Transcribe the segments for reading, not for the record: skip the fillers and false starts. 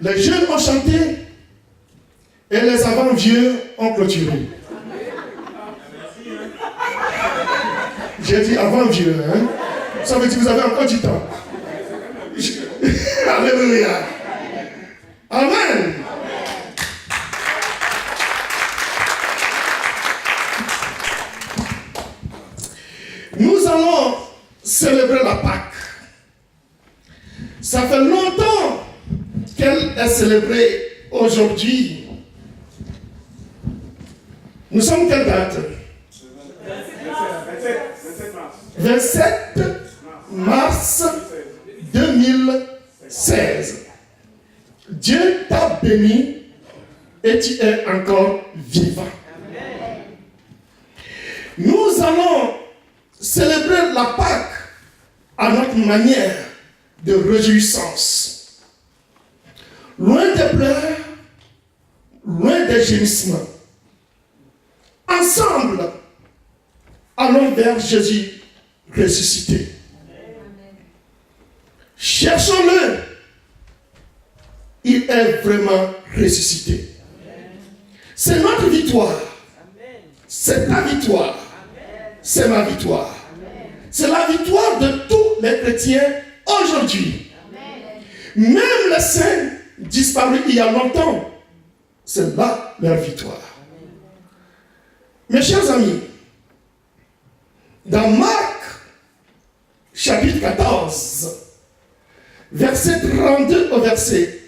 Les jeunes ont chanté et les avant-vieux ont clôturé. J'ai dit avant-vieux, hein? Ça veut dire que vous avez encore du temps. Alléluia. Amen. Nous allons célébrer la Pâque. Ça fait longtemps qu'elle est célébrée aujourd'hui. Nous sommes quelle date? 27 mars 2016. Dieu t'a béni et tu es encore vivant. Nous allons célébrer la Pâque à notre manière de réjouissance. Loin des pleurs, loin des gémissements. Ensemble, allons vers Jésus ressuscité. Cherchons-le. Il est vraiment ressuscité. C'est notre victoire. C'est ta victoire. C'est ma victoire. C'est la victoire de tous les chrétiens aujourd'hui. Même les saints disparus il y a longtemps, c'est là leur victoire. Mes chers amis, dans Marc, chapitre 14, verset 32 au verset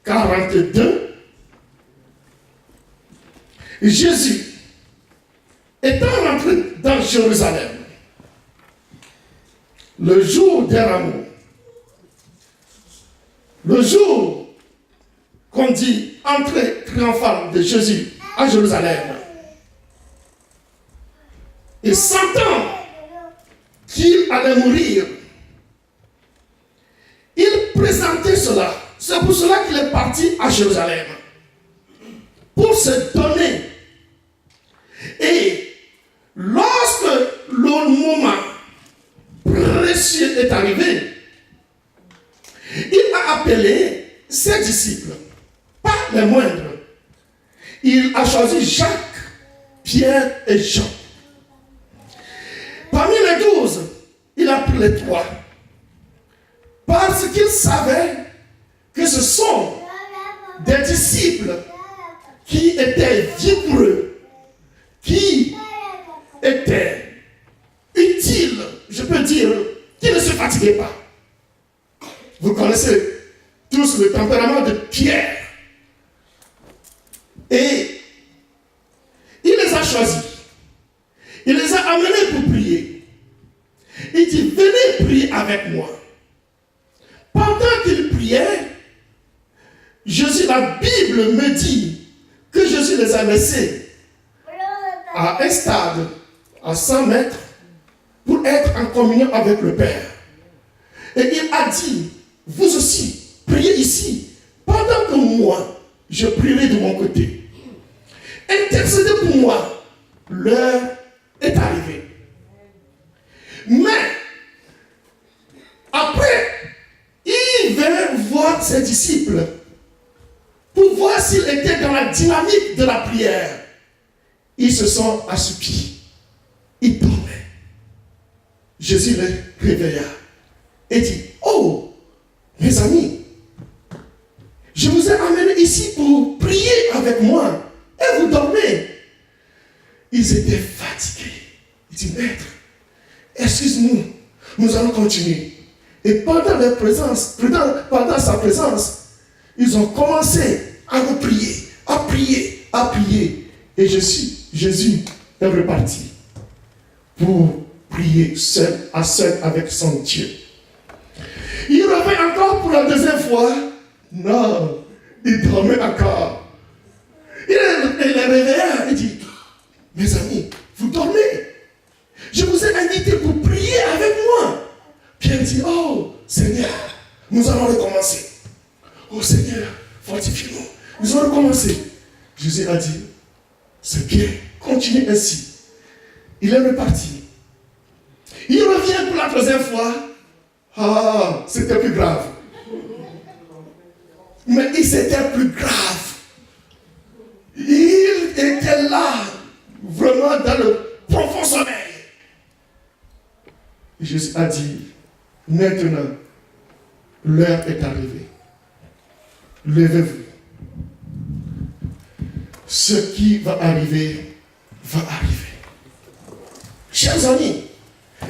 42, Jésus, étant rentré dans Jérusalem, le jour des rameaux, le jour qu'on dit entrée triomphale de Jésus à Jérusalem, et sentant qu'il allait mourir, il présentait cela. C'est pour cela qu'il est parti à Jérusalem, pour se donner. Et lorsque le moment précieux est arrivé, il a appelé ses disciples, pas les moindres. Il a choisi Jacques, Pierre et Jean. Parmi les 12, il a pris les 3. Parce qu'il savait que ce sont des disciples qui étaient vigoureux, qui étaient utiles, je peux dire, qui ne se fatiguaient pas. Vous connaissez tous le tempérament de Pierre. Et il les a choisis. Il les a amenés pour prier. Il dit, venez prier avec moi. Pendant qu'il priait, Jésus, la Bible me dit que Jésus les a laissés à un stade, à 100 mètres, pour être en communion avec le Père. Et il a dit, vous aussi, priez ici, pendant que moi, je prierai de mon côté. Intercédez pour moi, l'heure est arrivée. Mais, après, il vint voir ses disciples pour voir s'ils étaient dans la dynamique de la prière. Ils se sont assoupis. Ils dormaient. Jésus les réveilla et dit, oh, mes amis, je vous ai amenés ici pour prier avec moi et vous dormez. Ils étaient fatigués. Il dit, maître, excuse-nous, nous allons continuer. Et pendant leur présence, pendant sa présence, ils ont commencé à prier, à prier, à prier. Et Jésus est reparti pour prier seul avec son Dieu. Il revient encore pour la deuxième fois. Non, il dormait encore. Il les réveilla et dit, mes amis, vous dormez. Je vous ai invité pour prier avec moi. Pierre dit, oh Seigneur, nous allons recommencer. Oh Seigneur, fortifie-nous. Nous allons recommencer. Jésus a dit, c'est bien, continuez ainsi. Il est reparti. Il revient pour la troisième fois. Ah, c'était plus grave. Mais c'était plus grave. Il était là, vraiment dans le profond sommeil. Jésus a dit, maintenant, l'heure est arrivée. Levez-vous. Ce qui va arriver, va arriver. Chers amis,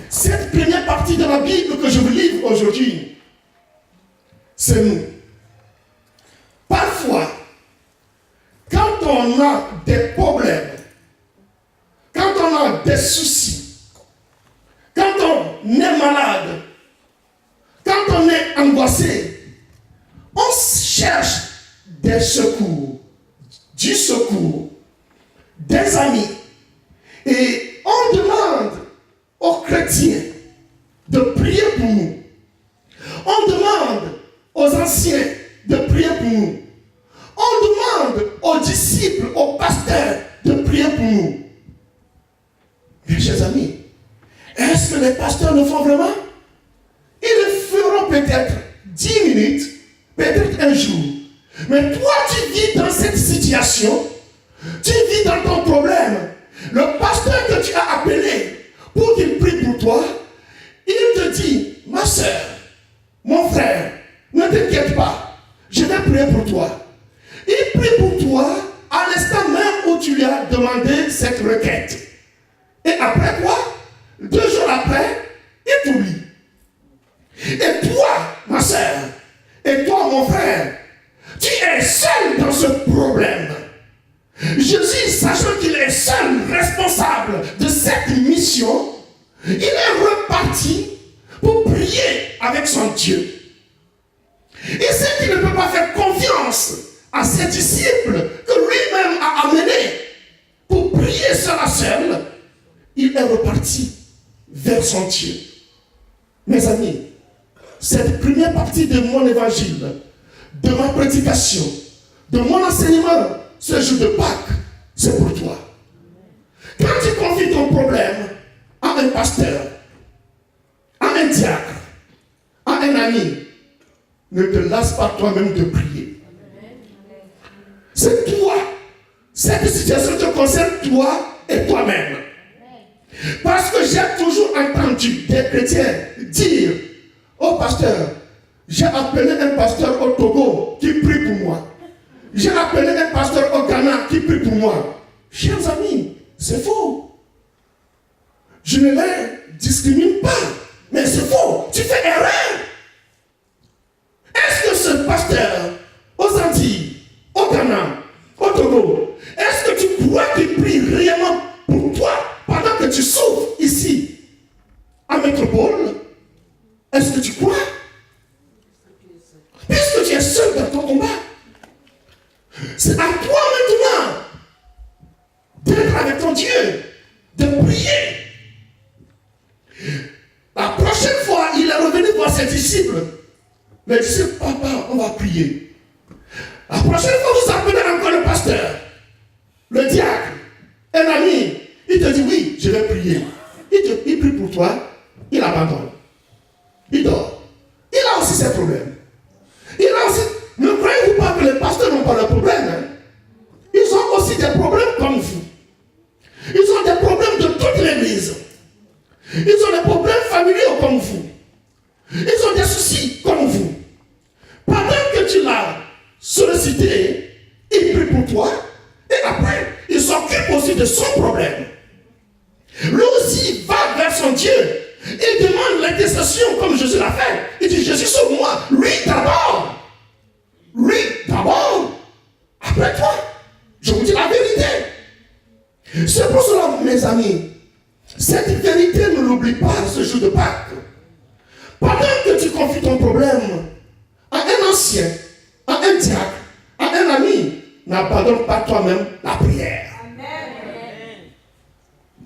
cette première partie de la Bible que je vous livre aujourd'hui, c'est nous. Parfois, quand on a des problèmes, quand on a des soucis, quand on est malade, quand on est angoissé, on cherche des secours, du secours, des amis. Et on demande aux chrétiens de prier pour nous. On demande aux anciens de prier pour nous. On demande aux disciples, aux pasteurs de prier pour nous. Mes chers amis, est-ce que les pasteurs le font vraiment? Ils le feront peut-être 10 minutes, peut-être un jour. Mais toi, tu vis dans cette situation, tu vis dans ton problème. Le pasteur que tu as appelé pour qu'il prie pour toi, il te dit, ma soeur, mon frère, ne t'inquiète pas, je vais prier pour toi. Il prie pour toi à l'instant même où tu lui as demandé cette requête. Et après quoi, 2 jours après, il t'oublie. Et toi, ma soeur, et toi, mon frère, tu es seul dans ce problème. Jésus, sachant qu'il est seul responsable de cette mission, il est reparti pour prier avec son Dieu. Il sait qu'il ne peut pas faire confiance à ses disciples que lui-même a amenés pour prier seul à seul. Il est reparti vers son Dieu. Mes amis, cette première partie de mon évangile, de ma prédication, de mon enseignement, ce jour de Pâques, c'est pour toi. Quand tu confies ton problème à un pasteur, à un diacre, à un ami, ne te lasse pas toi-même de prier. C'est toi. Cette situation te concerne toi et toi-même. Parce que j'ai toujours entendu des chrétiens dire, oh pasteur, j'ai appelé un pasteur au Togo qui prie pour moi. J'ai appelé un pasteur au Ghana qui prie pour moi. Chers amis, c'est faux. Je ne les discrimine pas, mais c'est faux. Tu fais erreur. Est-ce que ce pasteur aux Antilles, au Ghana, au Togo, est-ce que tu crois qu'il prie réellement pour toi pendant que tu souffres ici, à Métropole? Est-ce que tu crois? Puisque tu es seul dans ton combat, c'est à toi maintenant d'être avec ton Dieu, de prier. La prochaine fois, il est revenu voir ses disciples. Les disciples, papa, on va prier. La prochaine fois, vous appelez encore le pasteur, le diacre, un ami. Il te dit, oui, je vais prier. Il prie pour toi, il abandonne. Il dort. Il a aussi ses problèmes. Il a aussi, ne croyez-vous pas que les pasteurs n'ont pas de problème, hein? Ils ont aussi des problèmes comme vous. Ils ont des problèmes de toute l'église. Ils ont des problèmes familiaux comme vous. Ils ont des soucis comme vous. Pendant que tu l'as sollicité, il prie pour toi, et après, il s'occupe aussi de son problème. Lui aussi va vers son Dieu. Il demande l'intercession comme Jésus l'a fait. Il dit, Jésus, sauve-moi. Lui d'abord. Lui d'abord. Après toi. Je vous dis la vérité. C'est pour cela, mes amis, cette vérité, ne l'oublie pas ce jour de Pâques. Pendant que tu confies ton problème à un ancien, à un diacre, à un ami, n'abandonne pas toi-même la prière. Amen.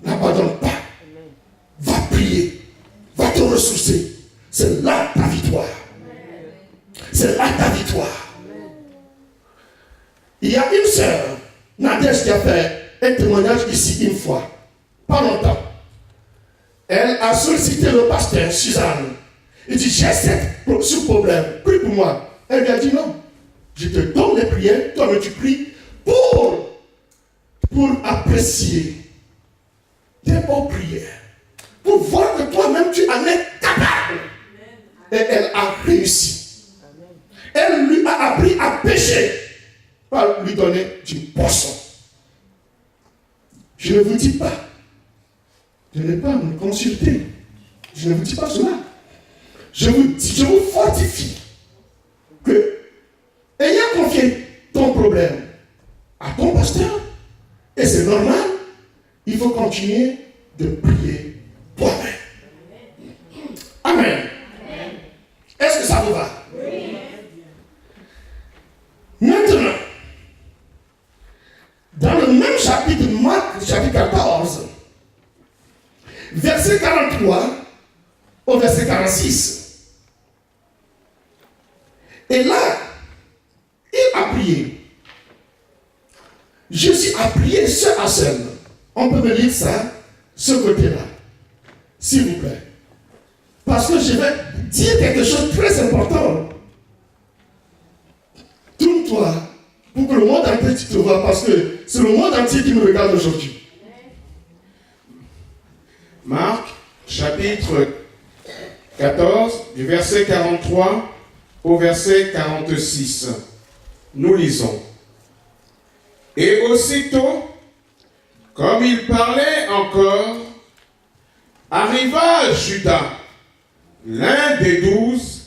N'abandonne pas. Va prier. Va te ressourcer. C'est là ta victoire. C'est là ta victoire. Il y a une sœur, Nadège, qui a fait un témoignage ici une fois. Pas longtemps. Elle a sollicité le pasteur, Suzanne. Il dit, j'ai ce problème, prie pour moi. Elle lui a dit non. Je te donne les prières, toi tu pries pour apprécier tes bonnes prières. Pour voir que toi-même tu en es capable. Et elle a réussi. Elle lui a appris à pécher par lui donner du poisson. Je ne vous dis pas de ne pas me consulter. Je ne vous dis pas cela. Je vous fortifie que, ayant confié ton problème à ton pasteur, et c'est normal, il faut continuer de prier toi-même. Amen. Est-ce que ça vous va? Oui. Maintenant, dans le même chapitre, Marc, chapitre 14, verset 43 au verset 46. Et là, il a prié. Jésus a prié seul à seul. On peut me lire ça, ce côté-là, s'il vous plaît. Parce que je vais dire quelque chose de très important. Tourne-toi pour que le monde entier te voit, parce que c'est le monde entier qui me regarde aujourd'hui. Marc, chapitre 14, du verset 43 au verset 46. Nous lisons. Et aussitôt, comme il parlait encore, arriva Judas, l'un des 12,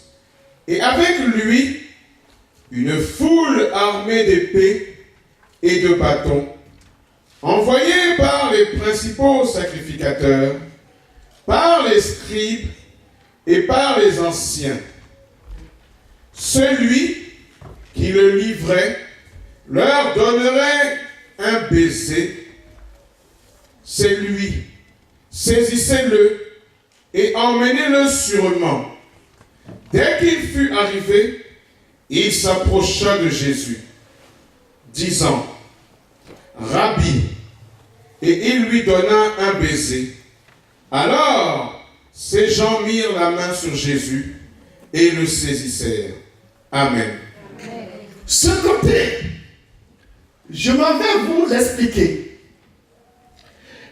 et avec lui une foule armée d'épées et de bâtons, envoyés par les principaux sacrificateurs, par les scribes et par les anciens. Celui qui le livrait leur donnerait un baiser. C'est lui. Saisissez-le et emmenez-le sûrement. Dès qu'il fut arrivé, il s'approcha de Jésus, disant, Rabbi, et il lui donna un baiser. Alors, ces gens mirent la main sur Jésus et le saisissèrent. Amen. Ce côté, je m'en vais vous l'expliquer.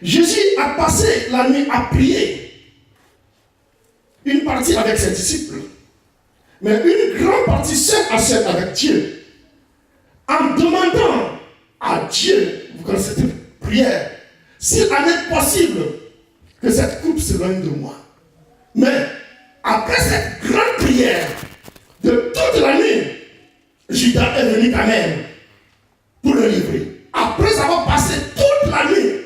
Jésus a passé la nuit à prier. Une partie avec ses disciples, mais une grande partie seule à seule avec Dieu. En demandant à Dieu, vous connaissez cette prière, s'il en est possible que cette coupe s'éloigne de moi. Mais après cette grande prière de toute la nuit, Judas est venu quand même pour le livrer. Après avoir passé toute la nuit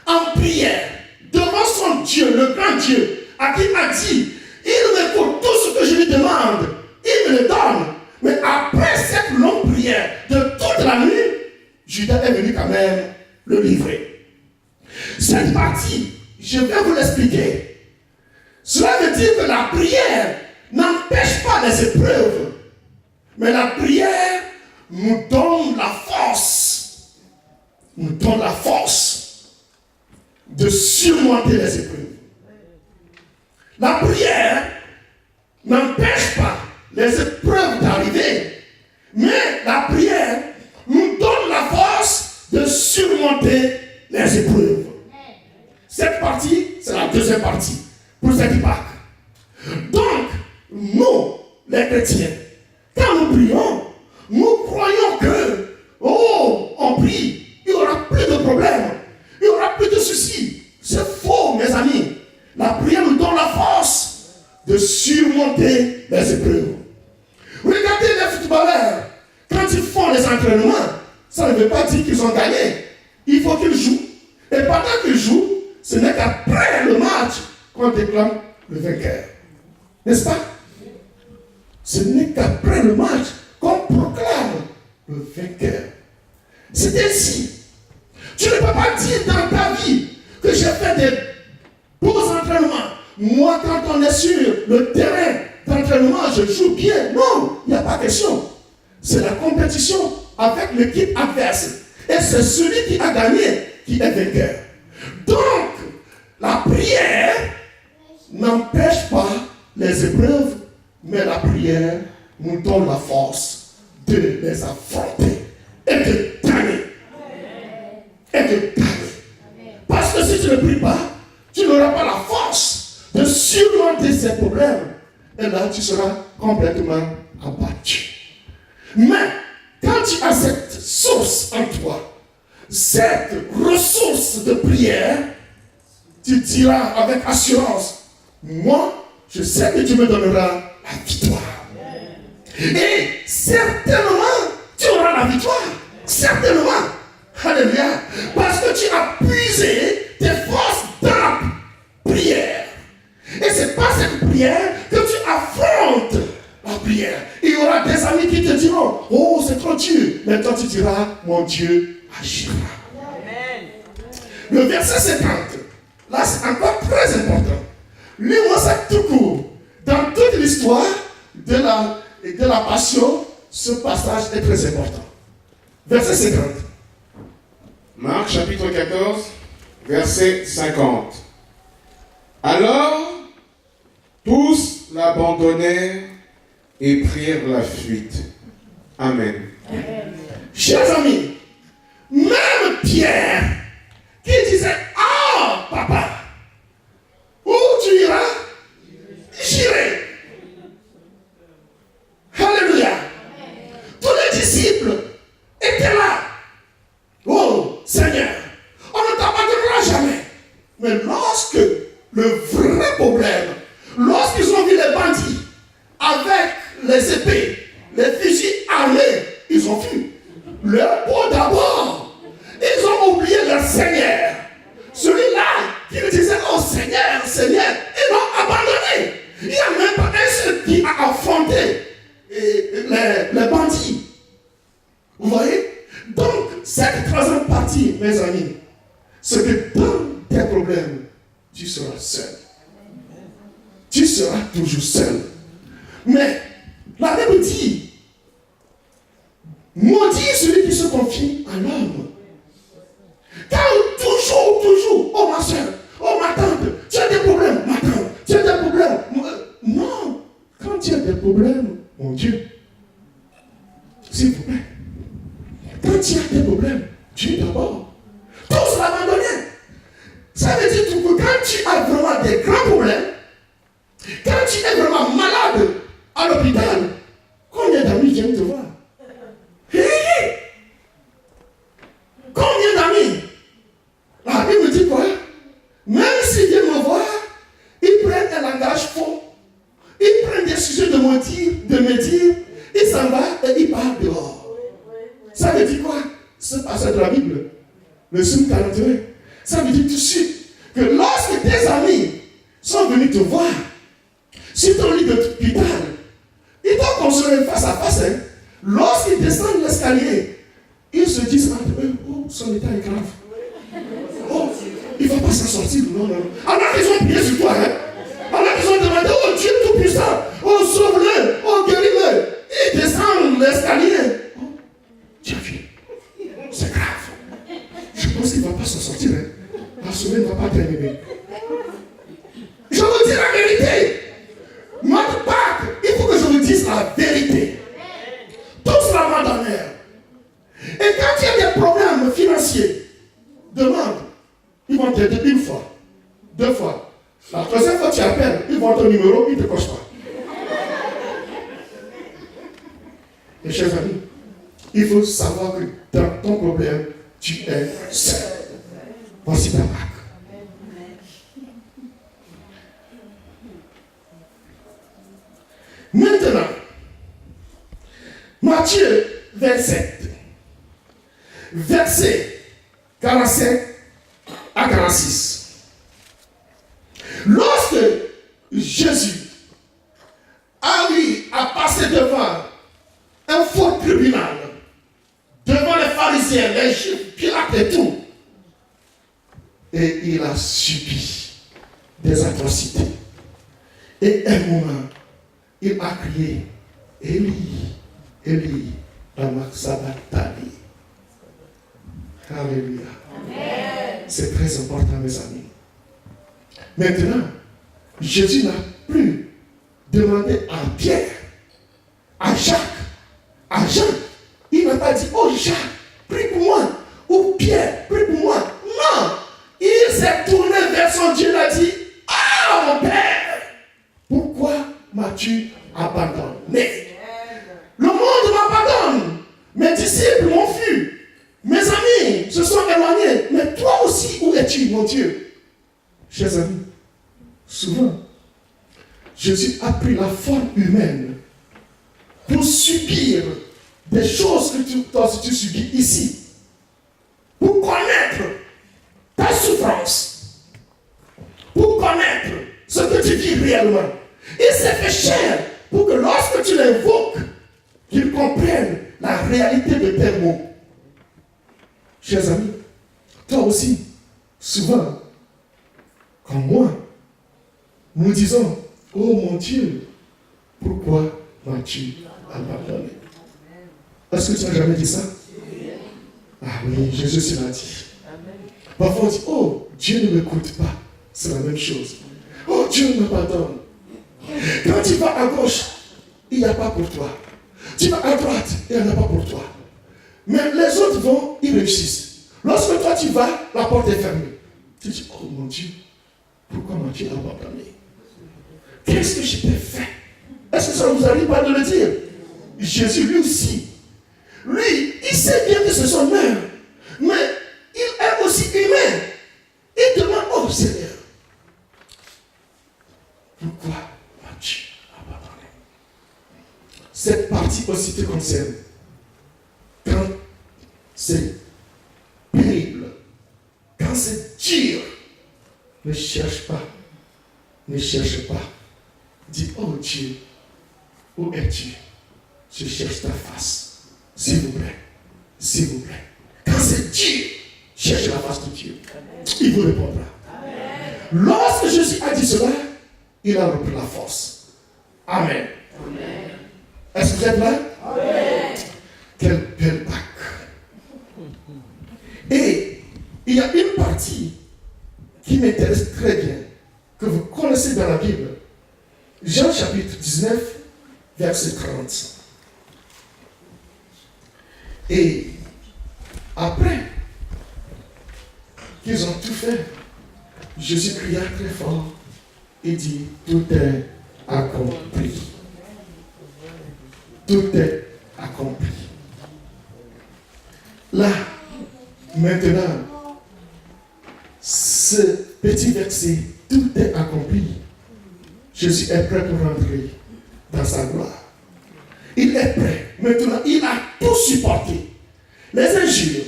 en prière devant son Dieu, le grand Dieu, à qui il a dit, il m'écoute tout ce que je lui demande, il me le donne. Mais après cette longue prière de toute la nuit, Judas est venu quand même le livrer. Cette partie, je vais vous l'expliquer. Cela veut dire que la prière n'empêche pas les épreuves, mais la prière nous donne la force, de surmonter les épreuves. La prière n'empêche pas les épreuves d'arriver, mais la prière nous donne la force de surmonter les épreuves. Cette partie, c'est la deuxième partie pour cette Pâques. Donc, nous, les chrétiens, quand nous prions, nous croyons que, on prie, il n'y aura plus de problèmes, il n'y aura plus de soucis. C'est faux, mes amis. La prière nous donne la force de surmonter les épreuves. Regardez les footballeurs, quand ils font les entraînements, ça ne veut pas dire qu'ils ont gagné. Il faut qu'ils jouent. Et pendant qu'ils jouent, ce n'est qu'après le match qu'on déclame le vainqueur. N'est-ce pas? Ce n'est qu'après le match qu'on proclame le vainqueur. C'est ainsi. Tu ne peux pas dire dans ta vie que j'ai fait des beaux entraînements. Moi, quand on est sur le terrain d'entraînement, je joue bien. Non, il n'y a pas question. C'est la compétition avec l'équipe adverse. Et c'est celui qui a gagné qui est vainqueur. Donc, la prière n'empêche pas les épreuves, mais la prière nous donne la force de les affronter et de gagner. Et de gagner. Parce que si tu ne pries pas, tu n'auras pas la force de surmonter ces problèmes. Et là, tu seras complètement abattu. Mais, quand tu as cette source en toi, cette ressource de prière, tu diras avec assurance, moi, je sais que tu me donneras la victoire. Et certainement, tu auras la victoire. Certainement. Alléluia. Parce que tu as puisé tes forces dans la prière. Et ce n'est pas cette prière que tu affrontes la prière. Il y aura des amis qui te diront, oh, c'est trop dur. Mais toi, tu diras, mon Dieu agira. Amen. Le verset 50, là, c'est encore très important. Lis-moi ça tout court. Dans toute l'histoire de la passion, ce passage est très important. Verset 50. Marc chapitre 14, verset 50. Alors, tous l'abandonnèrent et prirent la fuite. Amen. Chers amis, même Pierre, qui disait, ah, papa, où tu iras? J'irai. Alléluia. Tous les disciples étaient là. Oh, Seigneur, on ne t'abandonnera jamais. Mais lorsque le vrai problème, lorsqu'ils ont vu les bandits avec les épées, les fusils armés, ils ont fui. Leur peau d'abord, ils ont oublié leur Seigneur. Celui-là qui lui disait, oh Seigneur, Seigneur, ils l'ont abandonné. Il n'y a même pas un seul qui a affronté les bandits. Vous voyez? Donc, cette troisième partie, mes amis, c'est que dans tes problèmes, tu seras seul. Tu seras toujours seul. Mais la Bible dit, maudit celui qui se confie à l'homme. Car toujours, oh ma soeur, oh ma tante, tu as des problèmes, ma tante, tu as des problèmes. Non, quand tu as des problèmes, mon Dieu, s'il vous plaît, quand tu as des problèmes, Dieu d'abord. Tous l'abandonner. Ça veut dire que quand tu as vraiment des grands problèmes, quand tu es vraiment malade à l'hôpital, combien d'amis viennent te voir? Hey! Combien d'amis? La Bible dit quoi? Même s'ils viennent me voir, ils prennent un langage faux. Ils prennent des sujets de me dire, ils s'en vont et ils partent dehors. Ça veut dire quoi? Ce passage de la Bible, le Psaume 41, ça veut dire tout de suite que lorsque tes amis sont venus te voir sur ton lit d'hôpital, ils t'ont consolé face à face. Hein? Lorsqu'ils descendent l'escalier, ils se disent entre eux, oh, son état est grave. Oh, il ne va pas s'en sortir. Non. Alors ils ont prié sur toi. Hein? Alors ils ont demandé, oh Dieu Tout-Puissant, oh sauve-le, oh guéris-le. Ils descendent l'escalier. Oh, tu as vu, c'est grave. Je pense qu'il ne va pas s'en sortir. Hein? La semaine ne va pas terminer. Je vous dis la vérité. Notre Pâques, il faut que je vous dise la vérité. Tous l'abandonnèrent. Et quand il y a des problèmes financiers, demande. Ils vont t'aider une fois, 2 fois. La troisième fois, tu appelles, ils vont ton numéro, ils ne te cochent pas. Mes chers amis, il faut savoir que dans ton problème, tu es seul. Voici ta marque. Maintenant, Matthieu 27, verset 45 à 46. Lorsque Jésus a eu à passer devant un fort tribunal, devant les pharisiens, les juifs, Pilate et tout, et il a subi des atrocités. Et un moment, il a crié, Élie, Élie, lama sabachthani. Alléluia. Amen. C'est très important, mes amis. Maintenant, Jésus n'a plus demandé à Pierre, à Jacques, à Jean pas dit, oh Jacques, prie pour moi. Ou Pierre, prie pour moi. Non. Il s'est tourné vers son Dieu et il a dit, ah mon Père, pourquoi m'as-tu abandonné? Le monde m'abandonne. Mes disciples m'ont fui. Mes amis se sont éloignés. Mais toi aussi, où es-tu, mon Dieu? Chers amis, souvent, Jésus a pris la forme humaine pour subir des choses que tu subis ici. Pour connaître ta souffrance. Pour connaître ce que tu vis réellement. Il s'est fait chair pour que lorsque tu l'invoques, qu'il comprenne la réalité de tes mots. Chers amis, toi aussi, souvent, comme moi, nous disons, oh mon Dieu, pourquoi m'as-tu abandonné? Est-ce que tu n'as jamais dit ça? Ah oui, Jésus l'a dit. Parfois on dit, oh, Dieu ne m'écoute pas. C'est la même chose. Oh, Dieu me pardonne. Quand tu vas à gauche, il n'y a pas pour toi. Tu vas à droite, il n'y en a pas pour toi. Mais les autres vont, ils réussissent. Lorsque toi tu vas, la porte est fermée. Tu dis, oh mon Dieu, pourquoi m'as-tu abandonné? Qu'est-ce que je t'ai fait? Est-ce que ça ne vous arrive pas de le dire? Jésus, lui aussi. Lui, il sait bien que c'est son œuvre. Mais il est aussi humain. Il demande, oh Seigneur, pourquoi m'as-tu abandonné? Cette partie aussi te concerne. Quand c'est pénible, quand c'est dur, ne cherche pas. Ne cherche pas. Dis, oh Dieu, où es-tu? Je cherche ta face. S'il vous plaît. S'il vous plaît. Quand c'est dur, cherche la face de Dieu. Il vous répondra. Lorsque Jésus a dit cela, il a repris la force. Amen. Amen. Est-ce que vous êtes là? Amen. Quel bel bac. Et il y a une partie qui m'intéresse très bien, que vous connaissez dans la Bible. Jean chapitre 19, verset 30. Et après qu'ils ont tout fait, Jésus cria très fort et dit, tout est accompli. Tout est accompli. Là, maintenant, ce petit verset, tout est accompli. Jésus est prêt pour rentrer dans sa gloire. Il est prêt. Maintenant, il a tout supporté. Les injures.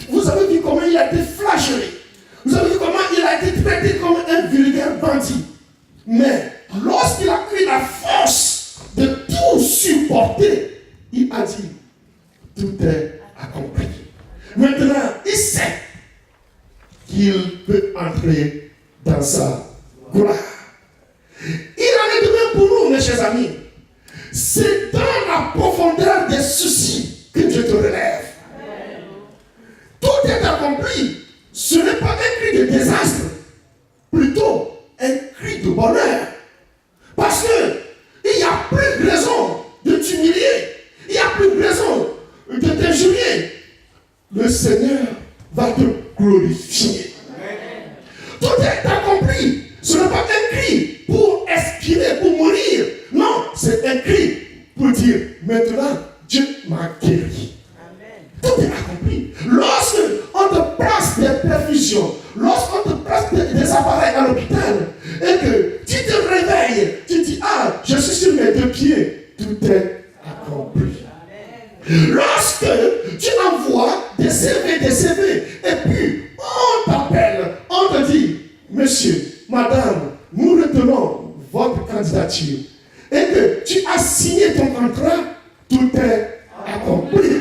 Vous avez vu comment il a été flagellé. Vous avez vu comment il a été traité comme un vulgaire bandit. Mais lorsqu'il a eu la force de tout supporter, il a dit, tout est accompli. Maintenant, il sait qu'il peut entrer dans sa gloire. Il en est de même pour nous, mes chers amis. C'est dans la profondeur des soucis que Dieu te relève. Tout est accompli. Ce n'est pas un cri de désastre, plutôt un cri de bonheur. Parce qu'il n'y a plus de raison de t'humilier. Il n'y a plus de raison de t'injurier. Le Seigneur va te glorifier. Tout est accompli. Ce n'est pas un cri pour expirer, pour mourir. Non, c'est un cri pour dire, maintenant, Dieu m'a guéri. Tout est accompli. Lorsque on te place des perfusions, lorsqu'on te place des appareils à l'hôpital, et que tu te réveilles, tu dis, ah, je suis sur mes deux pieds, tout est accompli. Lorsque tu envoies des CV, et puis on t'appelle, on te dit, monsieur, madame, nous retenons votre candidature, et que tu as signé ton contrat, tout est accompli.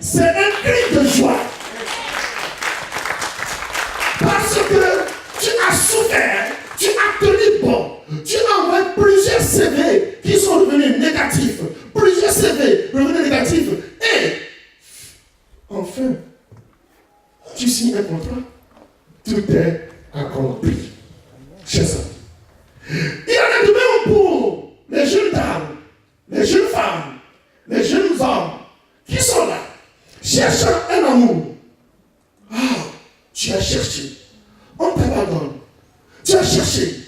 C'est un cri de joie. Parce que tu as souffert, tu as tenu bon, tu as envoyé plusieurs CV qui sont revenus négatifs, plusieurs CV revenus négatifs, et enfin, tu signes un contrat, tout est accompli. Chers amis. Il y en a de même pour les jeunes dames, les jeunes femmes, les jeunes hommes cherchant un amour. Ah, tu as cherché. On t'abandonne. Tu as cherché.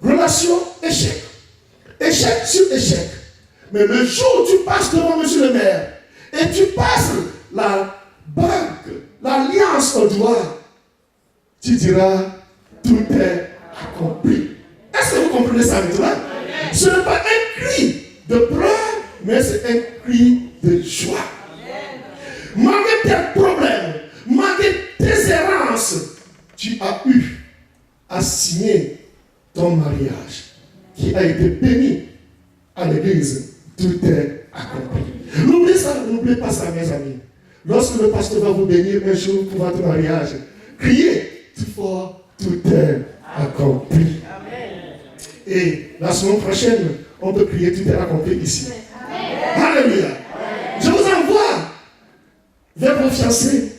Relation, échec. Échec sur échec. Mais le jour où tu passes devant monsieur le maire et tu passes la bague, l'alliance au doigt, tu diras, tout est accompli. Est-ce que vous comprenez ça maintenant? Ce n'est pas un cri de pleurs, mais c'est un cri de joie. Malgré tes problèmes, malgré tes errances, tu as eu à signer ton mariage qui a été béni à l'église. Tout est accompli. N'oubliez ça, n'oubliez pas ça, mes amis. Lorsque le pasteur va vous bénir un jour pour votre mariage, criez tout fort, tout est accompli. Et la semaine prochaine, on peut crier tout est accompli ici. Alléluia. Je vous envoie vers vos fiancés.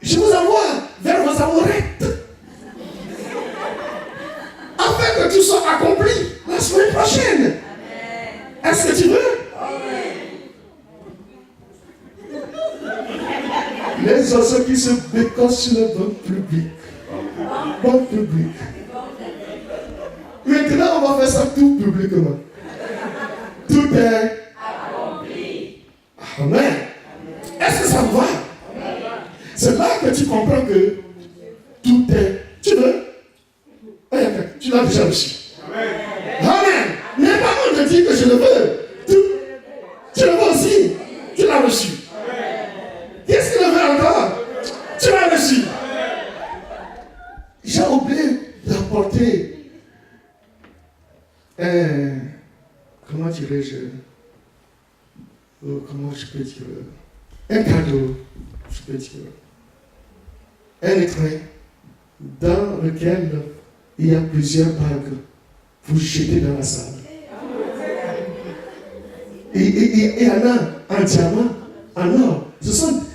Je vous envoie vers vos amourettes. Afin que tout soit accompli la semaine prochaine. Est-ce que tu veux? Les oiseaux qui se bécossent sur le banc public. Banc public. Maintenant, on va faire ça tout publiquement. Tout est accompli. Amen. Est-ce que ça vous va? C'est là que tu comprends que tout est. Tu veux? Tu l'as déjà reçu. Amen. N'est pas moi de dire que je le veux. Tu le veux aussi. Tu l'as reçu. Qu'est-ce qu'il veut encore? Tu l'as reçu. J'ai oublié d'apporter comment dirais-je? Comment je peux dire? Un cadeau, je peux dire. Un écrin dans lequel il y a plusieurs bagues pour jeter dans la salle. Et il y en a en diamant, en or.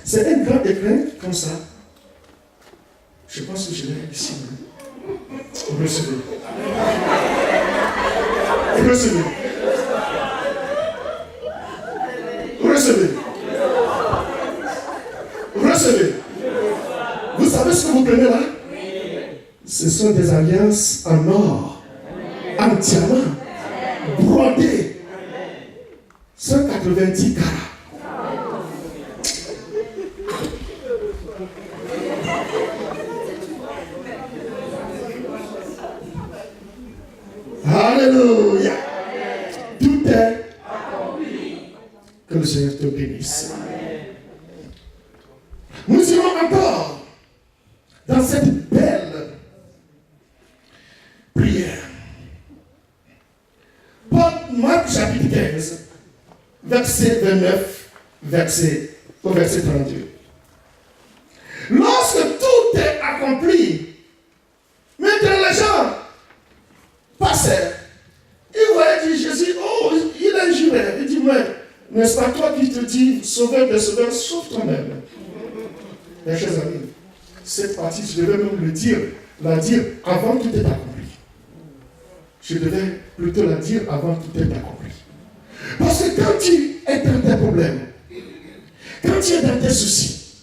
C'est un grand écrin comme ça. Je pense que je l'ai ici. Recevez. Recevez. Recevez. Recevez. Vous savez ce que vous prenez là? Ce sont des alliances en or, en diamant, brodées, 190 carats. Alléluia. Tout est accompli. Que le Seigneur te bénisse. Nous irons encore dans cette belle prière. Marc chapitre 15, verset 29, au verset 32. Lorsque tout est accompli, maintenant les gens passaient. Ils voyaient dire Jésus, oh, il est juré. Il dit, mais n'est-ce pas toi qui te dis, sauveur des sauveurs, sauve toi-même. Mes chers amis, cette partie, je devais même la dire avant tout est accompli. Je devais plutôt la dire avant tout est accompli. Parce que quand tu es dans tes problèmes, quand tu es dans tes soucis,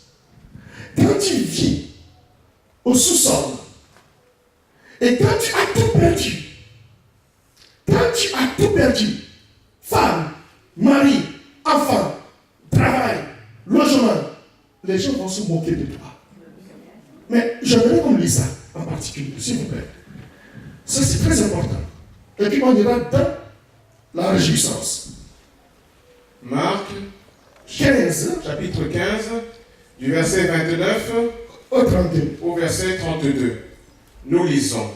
quand tu vis au sous-sol, et quand tu as tout perdu, femme, mari, enfant, travail, logement, les gens vont se moquer de toi. Mais j'aimerais qu'on lise ça en particulier, s'il vous plaît. Ça, c'est très important. Et puis on ira dans la réjouissance. Marc 15, chapitre 15, du verset 29 au 32. Au verset 32. Nous lisons.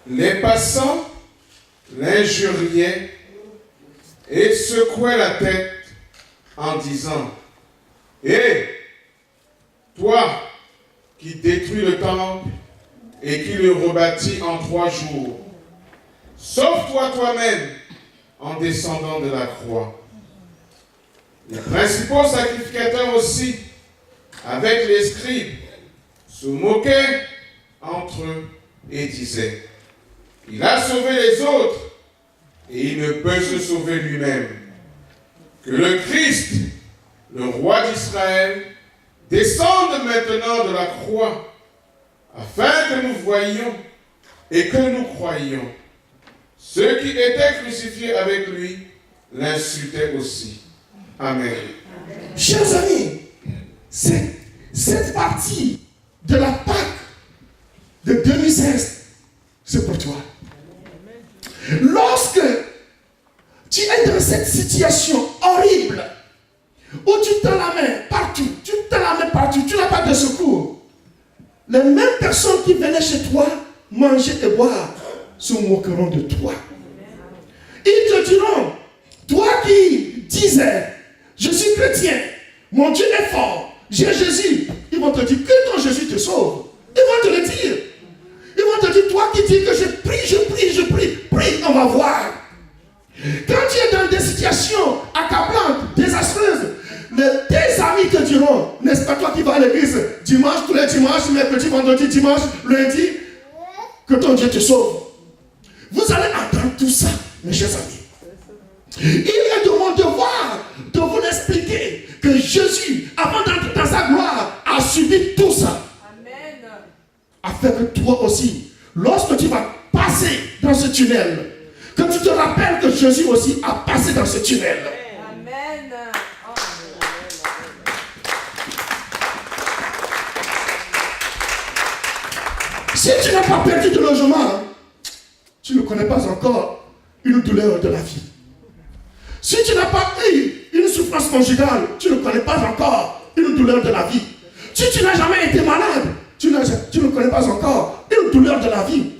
Les passants l'injuriaient et secouaient la tête en disant, hé, toi qui détruis le temple et qui le rebâtis en 3 jours, sauve-toi toi-même en descendant de la croix. Les principaux sacrificateurs aussi, avec les scribes, se moquaient entre eux et disaient, il a sauvé les autres et il ne peut se sauver lui-même. Que le Christ le roi d'Israël, descende maintenant de la croix, afin que nous voyions et que nous croyions. Ceux qui étaient crucifiés avec lui l'insultaient aussi. Amen. Chers amis, cette partie de la Pâque de 2016, c'est pour toi. Lorsque tu es dans cette situation horrible, où tu tends la main partout, tu n'as pas de secours, les mêmes personnes qui venaient chez toi manger et boire se moqueront de toi. Ils te diront, toi qui disais, je suis chrétien, mon Dieu est fort, j'ai Jésus, ils vont te dire que ton Jésus te sauve. Ils vont te le dire. Ils vont te dire, toi qui dis que je prie, on va voir. Quand tu es dans des situations accablantes, désastreuses, tes amis te diront, n'est-ce pas toi qui vas à l'église dimanche, tous les dimanches, mercredi, vendredi, dimanche, lundi, que ton Dieu te sauve. Vous allez entendre tout ça, mes chers amis. Il est de mon devoir de vous expliquer que Jésus, avant d'entrer dans sa gloire, a subi tout ça. Amen. Afin que toi aussi, lorsque tu vas passer dans ce tunnel, que tu te rappelles que Jésus aussi a passé dans ce tunnel. Amen. Si tu n'as pas perdu de logement, tu ne connais pas encore une douleur de la vie. Si tu n'as pas eu une souffrance conjugale, tu ne connais pas encore une douleur de la vie. Si tu n'as jamais été malade, tu ne connais pas encore une douleur de la vie.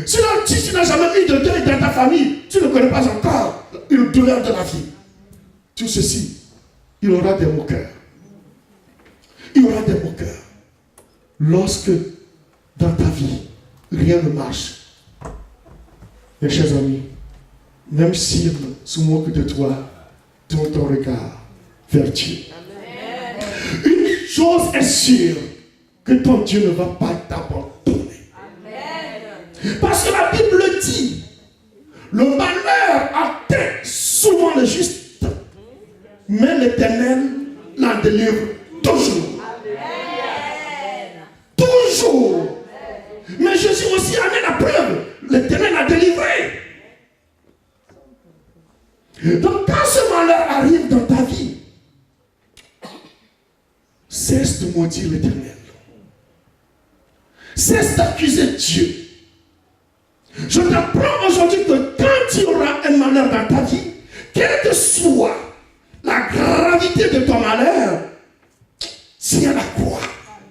Si tu n'as jamais eu de deuil dans ta famille, tu ne connais pas encore une douleur de la vie. Tout ceci, il y aura des moqueurs. Il y aura des moqueurs. Lorsque dans ta vie, rien ne marche. Mes chers amis, même s'ils se moquent de toi, tourne ton regard vers Dieu. Amen. Une chose est sûre, que ton Dieu ne va pas t'abandonner. Amen. Parce que la Bible dit, le malheur atteint souvent le juste, mais l'Éternel l'en délivre toujours. Amen. Toujours. Mais Jésus aussi en est la preuve. L'Éternel l'a délivré. Donc quand ce malheur arrive dans ta vie, cesse de maudire l'Éternel. Cesse d'accuser Dieu. Je t'apprends aujourd'hui que quand tu auras un malheur dans ta vie, quelle que soit la gravité de ton malheur, tiens la croix.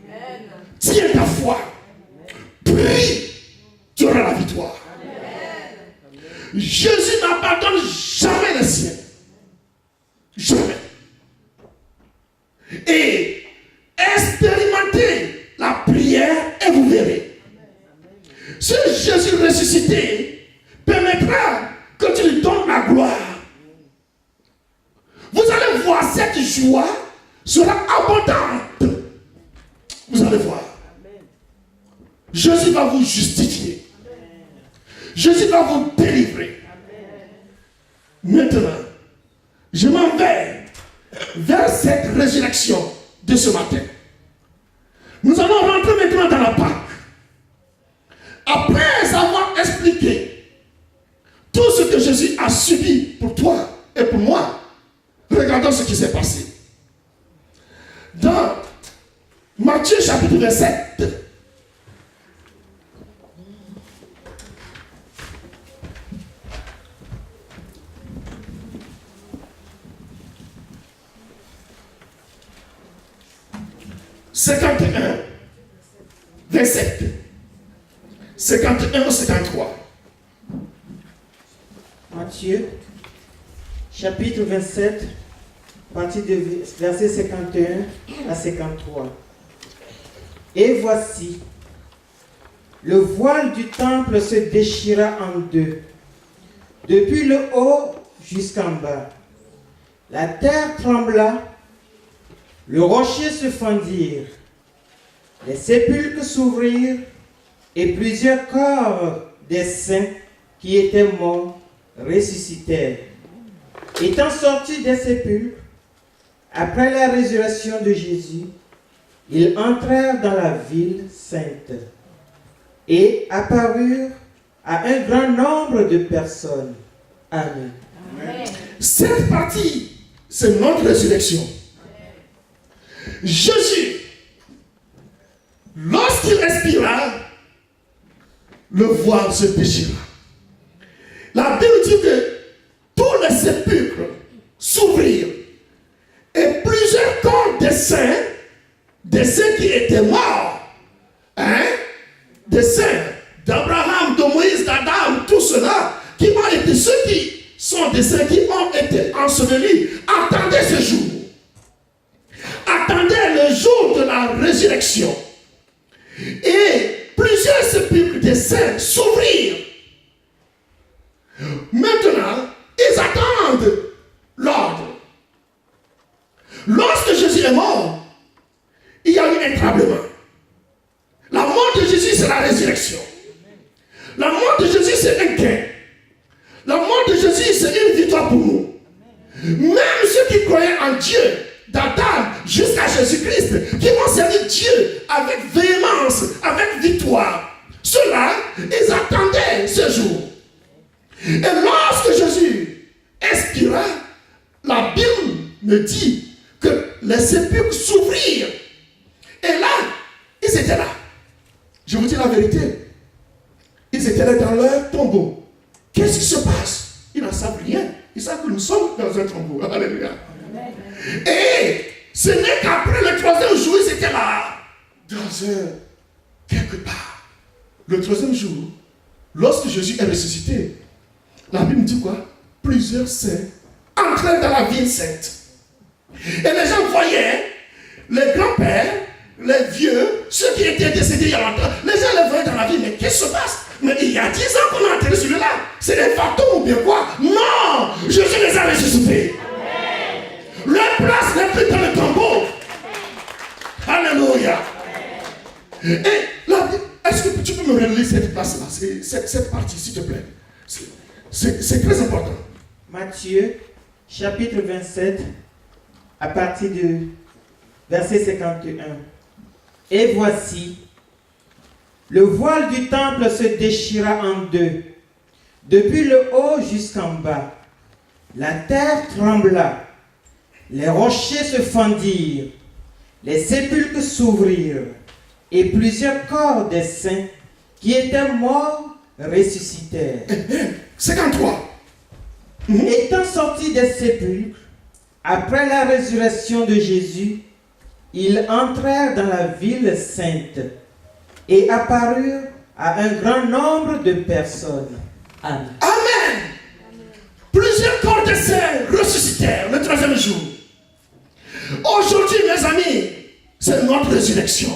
Amen. Tiens ta foi. Prie, tu auras la victoire. Amen. Jésus n'abandonne jamais les siens. Jamais. Et expérimentez la prière et vous verrez. Ce Jésus ressuscité permettra que tu lui donnes la gloire. Vous allez voir, cette joie sera abondante. Vous allez voir. Jésus va vous justifier. Jésus va vous délivrer. Maintenant, je m'en vais vers cette résurrection de ce matin. Nous allons rentrer maintenant dans la Pâque. Après avoir expliqué tout ce que Jésus a subi pour toi et pour moi, regardons ce qui s'est passé. Dans Matthieu chapitre 27, verset 51 au 53. Matthieu, chapitre 27, partie de verset 51 à 53. Et voici, le voile du temple se déchira en deux, depuis le haut jusqu'en bas. La terre trembla, le rocher se fendit, les sépulcres s'ouvrirent, et plusieurs corps des saints qui étaient morts ressuscitèrent. Étant sortis des sépulcres, Après la résurrection de Jésus, ils entrèrent dans la ville sainte et apparurent à un grand nombre de personnes. Amen. Cette partie, c'est notre résurrection. Jésus, lorsqu'il expira, le voile se déchira. La Bible dit que tous les sépulcres s'ouvrirent et plusieurs corps des saints qui étaient morts, des saints d'Abraham, de Moïse, d'Adam, tout cela, qui ont été ceux qui sont des saints qui ont été ensevelis, attendaient ce jour. Attendaient le jour de la résurrection. Et plusieurs sépulcres des saints s'ouvrirent. Maintenant, ils attendent l'ordre. Lorsque Jésus est mort, il y a eu un tremblement. La mort de Jésus, c'est la résurrection. La mort de Jésus, c'est un gain. La mort de Jésus, c'est une victoire pour nous. Même ceux qui croyaient en Dieu, d'Adam jusqu'à Jésus-Christ, qui vont servir Dieu avec véhémence, avec victoire, ceux-là, ils attendaient ce jour. Et lorsque Jésus expira, la Bible me dit que les sépulcres s'ouvrirent. Et là, ils étaient là. Je vous dis la vérité. Ils étaient là dans leur tombeau. Qu'est-ce qui se passe? Ils n'en savent rien. Ils savent que nous sommes dans un tombeau. Alléluia. Et ce n'est qu'après le troisième jour, ils étaient là. Quelque part. Le troisième jour, lorsque Jésus est ressuscité, la Bible dit quoi? Plusieurs saints entrèrent dans la ville sainte. Et les gens voyaient les grands-pères, les vieux, ceux qui étaient décédés il y a longtemps. Les gens les voyaient dans la ville. Mais qu'est-ce qui se passe? Mais il y a 10 ans qu'on a enterré celui-là. C'est des fantômes ou bien quoi? Non! Jésus les a ressuscités. Leur place n'est plus dans le tombeau. Alléluia. Et là, est-ce que tu peux me relire cette place-là, cette partie, s'il te plaît? C'est très important. Matthieu, chapitre 27, à partir du verset 51. Et voici, le voile du temple se déchira en deux, depuis le haut jusqu'en bas. La terre trembla, les rochers se fendirent, les sépulcres s'ouvrirent, et plusieurs corps des saints qui étaient morts ressuscitèrent. 53. Étant sortis des sépulcres, après la résurrection de Jésus, ils entrèrent dans la ville sainte et apparurent à un grand nombre de personnes. Amen. Amen. Plusieurs corps de saints ressuscitèrent le troisième jour. Aujourd'hui, mes amis, c'est notre résurrection.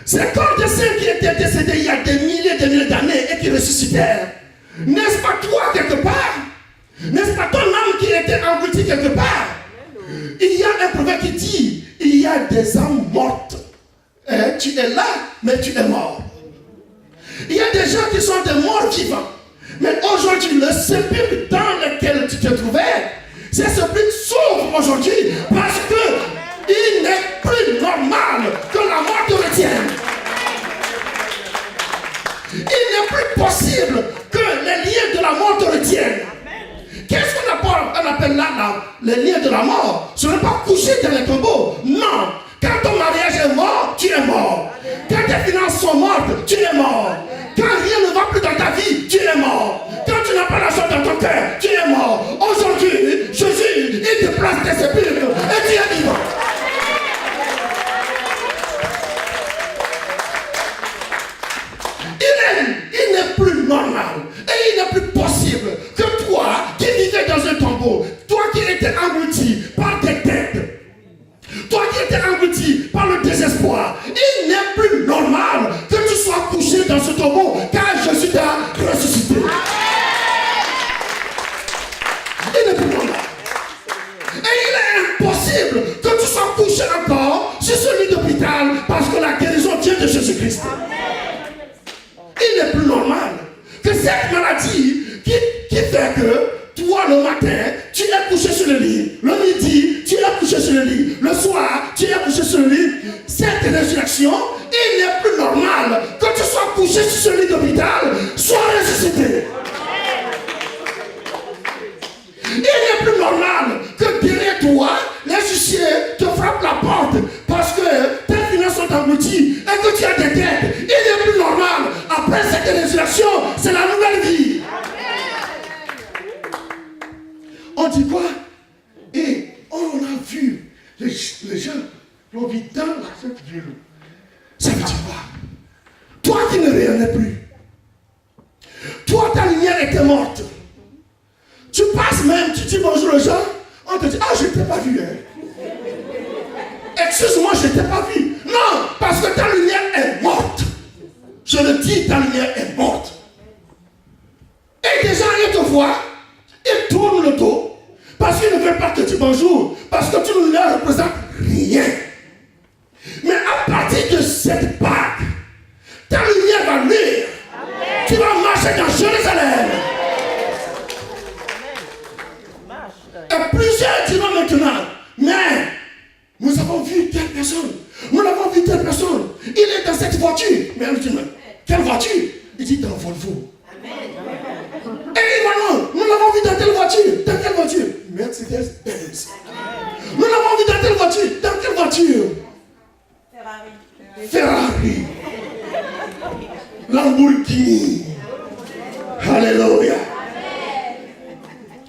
Ces corps de saints qui étaient décédés il y a des milliers d'années et qui ressuscitèrent, n'est-ce pas toi quelque part? N'est-ce pas ton âme qui était engloutie quelque part? Il y a un proverbe qui dit, il y a des âmes mortes. Tu es là, mais tu es mort. Il y a des gens qui sont des morts vivants. Mais aujourd'hui, le sépulcre dans lequel tu te trouvais, ces sépulcres s'ouvrent aujourd'hui parce que il n'est plus normal que la mort te retienne. Il n'est plus possible que les liens de la mort te retiennent. Qu'est-ce qu'on appelle là, les liens de la mort? Ce n'est pas coucher dans les tombeaux. Non. Quand ton mariage est mort, tu es mort. Quand tes finances sont mortes, tu es mort. Quand rien ne va plus dans ta vie, tu es mort. Quand tu n'as pas la joie dans ton cœur, tu es mort. Aujourd'hui, Jésus, il te place tes sépulcres et tu es vivant. Il n'est plus normal et il n'est plus possible que toi qui vivais dans un tombeau, toi qui étais englouti par tes dettes, toi qui étais englouti par le désespoir, il n'est plus normal que tu sois couché dans ce tombeau car Jésus t'a ressuscité. Il n'est plus normal. Et il est impossible que tu sois couché encore sur ce lit d'hôpital parce que la guérison vient de Jésus-Christ. Il n'est plus normal que cette maladie qui fait que toi le matin, tu es couché sur le lit, le midi, tu es résurrection, il n'est plus normal que tu sois couché sur ce lit d'hôpital, sois ressuscité. Il n'est plus normal que derrière toi, les huissiers te frappent la porte parce que tes finances sont englouties et que tu as des dettes. Il n'est plus normal. Après cette résurrection, c'est la nouvelle vie. On dit quoi? Et on a vu les gens l'ont vu dans cette ville. Ça veut dire quoi? Toi qui ne rayonnais plus, toi ta lumière était morte. Tu passes même, tu dis bonjour aux gens, on te dit, ah je ne t'ai pas vu. Excuse-moi, je ne t'ai pas vu. Non, parce que ta lumière est morte. Je le dis, ta lumière est morte. Et des gens, ils te voient, ils tournent le dos, parce qu'ils ne veulent pas te dire bonjour, parce que tu ne leur représentes rien. Mais à partir de cette bague, ta lumière va luire. Tu vas marcher dans Jérusalem. Et plusieurs diront maintenant, mais nous avons vu telle personne, nous l'avons vu telle personne, il est dans cette voiture. Mais elle dit, quelle voiture? Il dit, dans Volvo. Et il va non, nous l'avons vu dans telle voiture. Dans quelle voiture? Mercedes-Benz. Nous l'avons vu dans telle voiture. Dans quelle voiture? Ferrari. Lamborghini. Alléluia.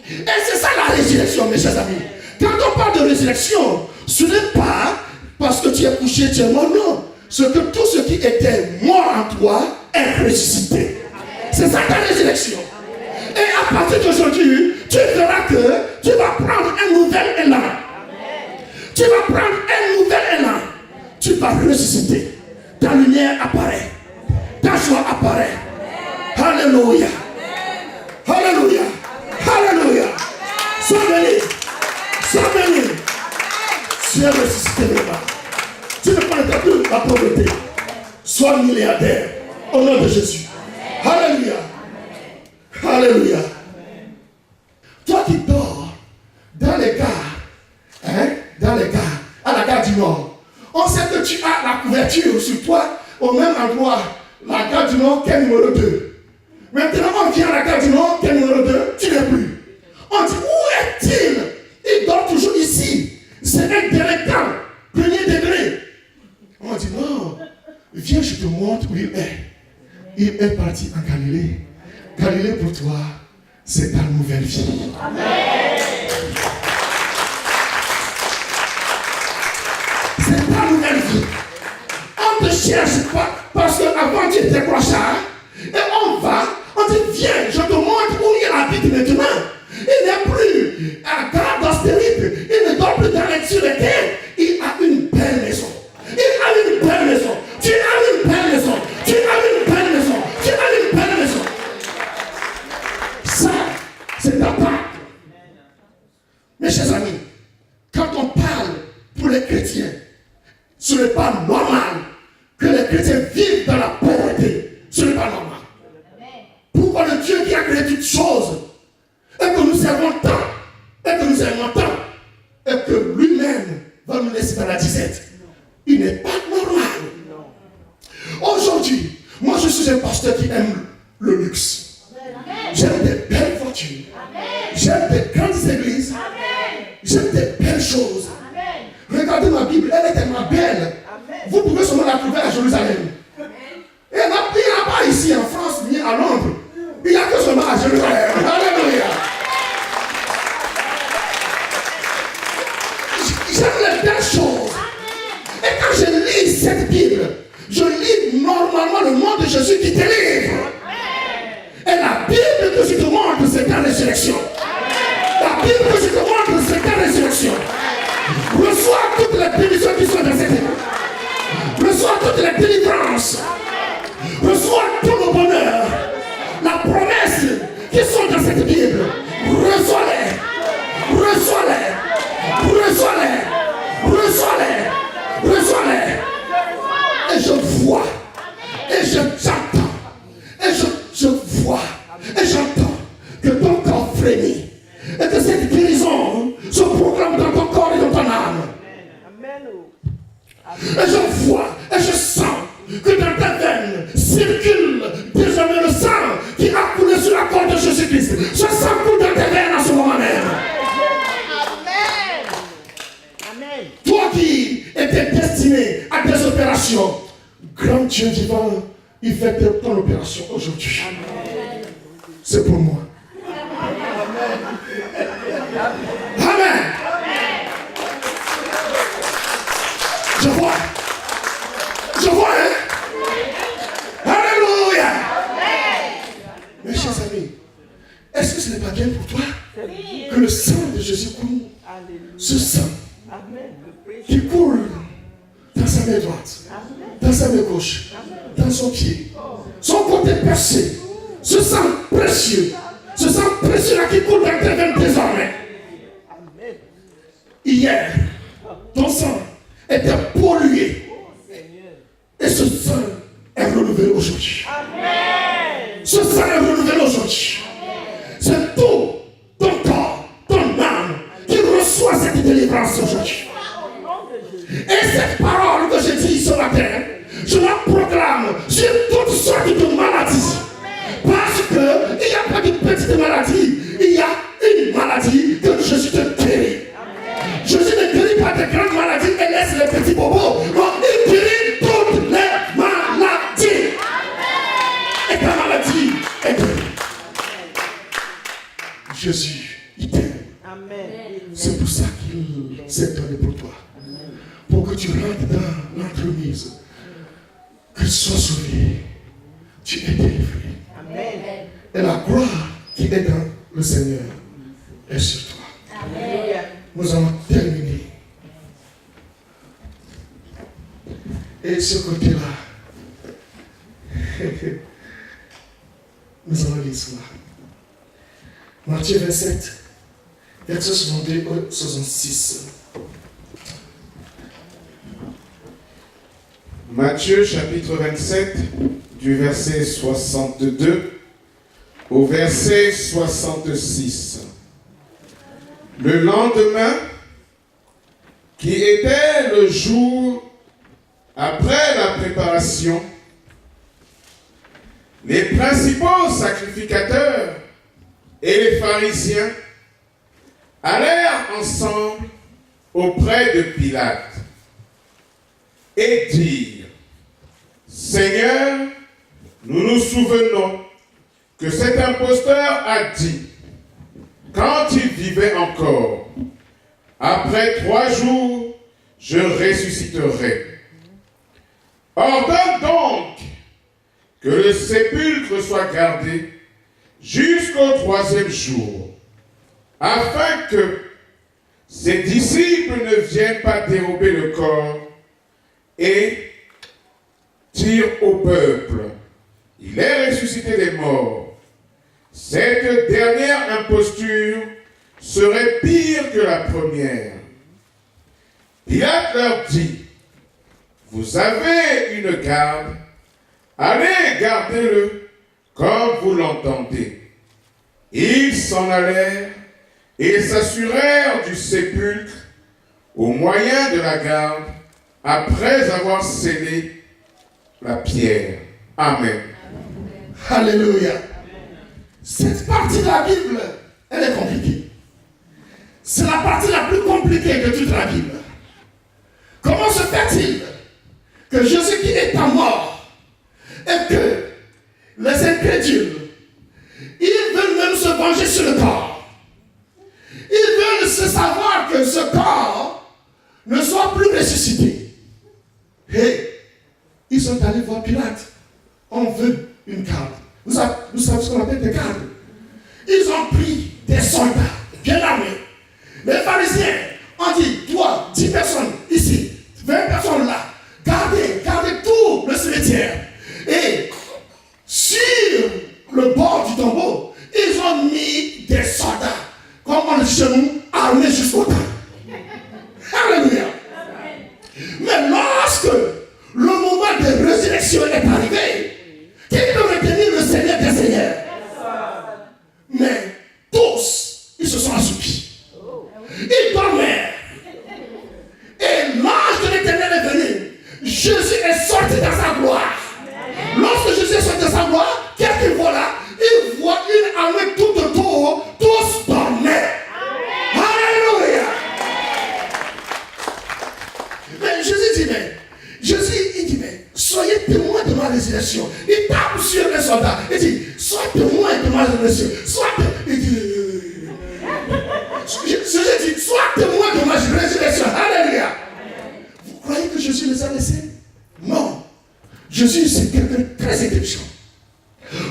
Et c'est ça la résurrection, mes chers amis. Quand on parle de résurrection, ce n'est pas parce que tu es couché, tu es mort, non. C'est que tout ce qui était mort en toi est ressuscité. C'est ça ta résurrection. Et à partir d'aujourd'hui, tu verras que tu vas prendre un nouvel élan. Tu vas prendre un nouvel élan. Tu vas ressusciter. Ta lumière apparaît. Ta joie apparaît. Alléluia. Alléluia. Alléluia. Sois béni. Sois béni. Tu es ressuscité vraiment. Tu ne prends plus la pauvreté. Sois milliardaire. Au nom de Jésus. Alléluia. Alléluia. Toi qui dors dans les gares, dans les gares, à la gare du Nord, on sait que tu as la couverture sur toi au même endroit. La gare du Nord, quel numéro 2? Maintenant, on vient à la gare du Nord, quel numéro 2? Tu n'es plus. On dit, où est-il? Il dort toujours ici. C'est un délinquant, premier degré. On dit, non, viens, je te montre où il est. Il est parti en Galilée. Galilée pour toi, c'est ta nouvelle vie. Amen. C'est ta nouvelle vie. On ne te cherche pas parce qu'avant tu étais clochard. Et on dit viens, je te montre où il habite maintenant. Il n'est plus à grave d'austérité. Il ne dort plus sur les terres. Il a une belle maison. Il a une belle maison. Tu as une belle maison. Tu as une belle maison. Tu as une belle maison. Ça, c'est ta part. Mes chers amis, quand on parle pour les chrétiens, ce n'est pas normal que les chrétiens vivent dans la pauvreté. Ce n'est pas normal. Pourquoi le Dieu qui a créé toutes choses, et que nous servons tant, et que nous aimons tant, et que lui-même va nous laisser dans la disette, il n'est pas normal. Aujourd'hui, moi je suis un pasteur qui aime le luxe. J'aime des belles voitures. J'aime des grandes églises. J'aime des belles choses. Regardez ma Bible, elle est tellement belle. Vous pouvez seulement la trouver à Jérusalem. Et il n'y en a pas ici en France ni à Londres. Il n'y a que seulement à Jérusalem. Alléluia. J'aime les belles choses. Et quand je lis cette Bible, je lis normalement le nom de Jésus qui délivre. Et la Bible que je te montre, c'est ta résurrection. La Bible que je te montre, c'est ta résurrection. Reçois toutes les bénédictions qui sont dans cette Bible. Reçois toutes les délivrances. Reçois tout le bonheur. La promesse qui sont dans cette Bible. Reçois-les. Reçois-les. Reçois-les. Reçois-les. Reçois-les. Et je vois. Et j'entends. Et je vois. Et j'entends que ton corps frémit. Et que cette guérison se proclame dans ton corps et dans ton âme. Et je vois, et je opération. Grand Dieu vivant, il fait ton opération aujourd'hui. C'est pour moi. Amen. Je vois, hein? Alléluia. Mes chers amis, est-ce que ce n'est pas bien pour toi que le sang de Jésus coule? Ce sang qui coule dans sa main droite, dans sa main gauche, dans son pied, son côté percé, ce sang précieux là qui coule dans tes veines désormais. Hier, ton sang était pollué et ce sang est renouvelé aujourd'hui. Ce sang est renouvelé aujourd'hui. C'est tout ton corps, ton âme qui reçoit cette délivrance aujourd'hui. Et cette parole que je dis ce matin, je la proclame sur toutes sortes de maladies. Parce qu'il n'y a pas de petite maladie, il y a une maladie que Jésus te guérit. Jésus ne guérit pas de grandes maladies et laisse les petits bobos. Non, il guérit toutes les maladies. Et ta maladie est guérie. Jésus, il t'aime. C'est pour ça qu'il s'est donné pour toi. Pour que tu rentres dans l'entremise. Que tu sois sauvé. Tu es délivré. Amen. Et la gloire qui est dans le Seigneur est sur toi. Amen. Nous allons terminer. Et ce côté-là, nous allons lire cela. Matthieu 27, verset 62 au 66. Matthieu chapitre 27, du verset 62 au verset 66. Le lendemain, qui était le jour après la préparation, les principaux sacrificateurs et les pharisiens allèrent ensemble auprès de Pilate et dirent: Seigneur, nous nous souvenons que cet imposteur a dit, quand il vivait encore, après 3 jours, je ressusciterai. Ordonne donc que le sépulcre soit gardé jusqu'au 3e jour, afin que ses disciples ne viennent pas dérober le corps et dire au peuple: il est ressuscité des morts. Cette dernière imposture serait pire que la première. Pilate leur dit: vous avez une garde, allez gardez-le comme vous l'entendez. Ils s'en allèrent et s'assurèrent du sépulcre au moyen de la garde, après avoir scellé la pierre. Amen. Alléluia. Cette partie de la Bible, elle est compliquée. C'est la partie la plus compliquée de toute la Bible. Comment se fait-il que Jésus qui est à mort et que les incrédules, ils veulent même se venger sur le corps. Ils veulent se savoir que ce corps ne soit plus ressuscité. Et ils sont allés voir Pilate. On veut une garde. Vous savez ce qu'on appelle des gardes. Ils ont pris des soldats bien armés. Les pharisiens ont dit: toi, 10 personnes ici, 20 personnes là, gardez tout le cimetière. Et sur le bord du tombeau, ils ont mis des soldats, comme on dit chez nous, armés jusqu'au temps. Alléluia. Mais lorsque le moment de résurrection est arrivé, qui peut retenir le Seigneur des Seigneurs? résurrection. Il tape sur les soldats. Il dit, sois témoin de ma résurrection. Il dit, je dis, sois témoin de ma résurrection. Alléluia. Vous croyez que Jésus les a laissés? Non. Jésus, c'est quelqu'un de très intelligent.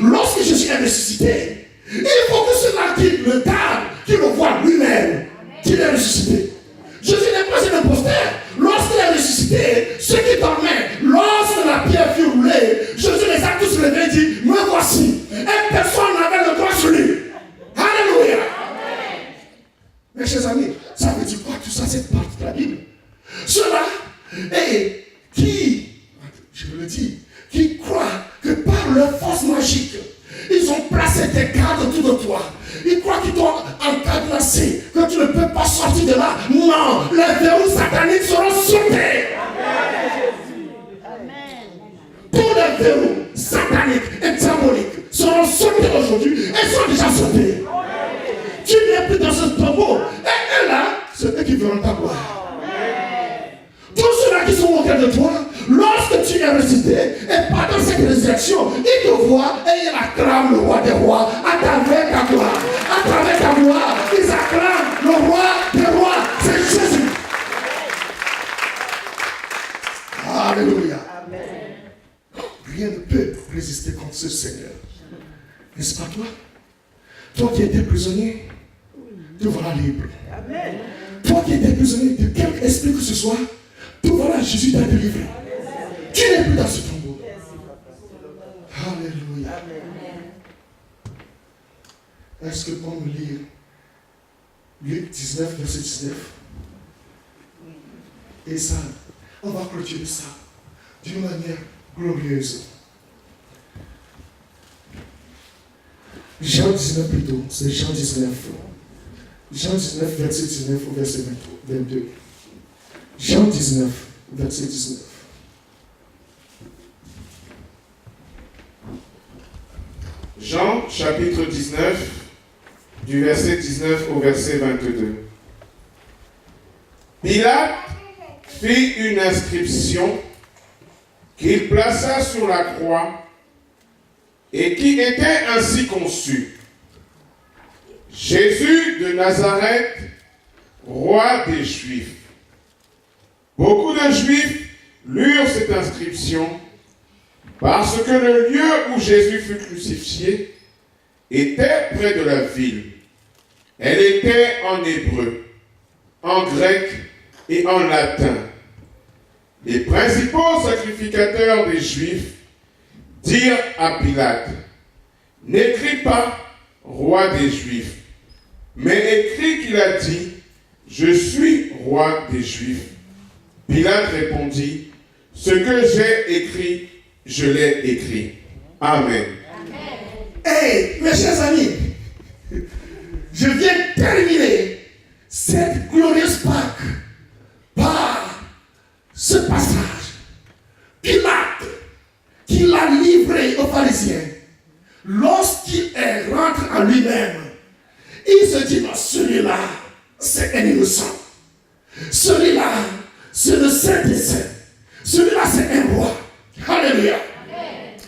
Lorsque Jésus est ressuscité, il faut que cela qui le garde, qui le voit lui-même, qu'il est ressuscité. Jésus n'est pas un imposteur. Lorsqu'il est ressuscité, ceux qui dormaient, lorsque la pierre fut roulée, Jésus les a tous levés et dit, me voici. Et personne n'avait le droit sur lui. Alléluia. Mes chers amis, ça veut dire quoi tout ça, cette partie de la Bible? Ceux-là, et qui, je le dis, qui croient que par leur force magique, ils ont placé des gardes autour de toi. Ils croient qu'ils t'ont encadenassé, que tu ne peux pas sortir de là. Non, les verrous sataniques seront sautés. Tous les verrous sataniques et diaboliques seront sautés aujourd'hui et sont déjà sautés. Tu n'es plus dans ce tombeau. Et là, c'est eux qui verront ta gloire. Tous ceux-là qui sont au cœur de toi, lorsque tu es ressuscité, et pendant cette résurrection, ils te voient et ils acclament le roi des rois à travers ta gloire. À travers ta gloire, ils acclament le roi des rois. C'est Jésus. Alléluia. Amen. Rien ne peut résister contre ce Seigneur. N'est-ce pas toi? Toi qui étais prisonnier, te voilà libre. Amen. Toi qui étais prisonnier de quelque esprit que ce soit, te voilà, Jésus t'a délivré. Tu n'es plus dans ce tombeau. Alléluia. Est-ce que on me lire Luc 19, verset 19? Et ça, on va clôturer ça d'une manière glorieuse. Jean 19 plutôt, c'est Jean 19. Jean 19, verset 19 au verset 22. Jean 19, verset 19. Jean, chapitre 19, du verset 19 au verset 22. Pilate fit une inscription qu'il plaça sur la croix et qui était ainsi conçue. Jésus de Nazareth, roi des Juifs. Beaucoup de Juifs lurent cette inscription parce que le lieu où Jésus fut crucifié était près de la ville. Elle était en hébreu, en grec et en latin. Les principaux sacrificateurs des Juifs dirent à Pilate, « N'écris pas roi des Juifs, mais écris qu'il a dit, je suis roi des Juifs. » Pilate répondit, « Ce que j'ai écrit, je l'ai écrit. » Amen. Hey, mes chers amis, je viens terminer cette glorieuse Pâque par ce passage. Pilate, qui l'a livré aux pharisiens, lorsqu'il est rentré en lui-même, il se dit, non, celui-là, c'est un innocent. Celui-là, c'est le Saint des Saints. Celui-là, c'est un roi. Alléluia.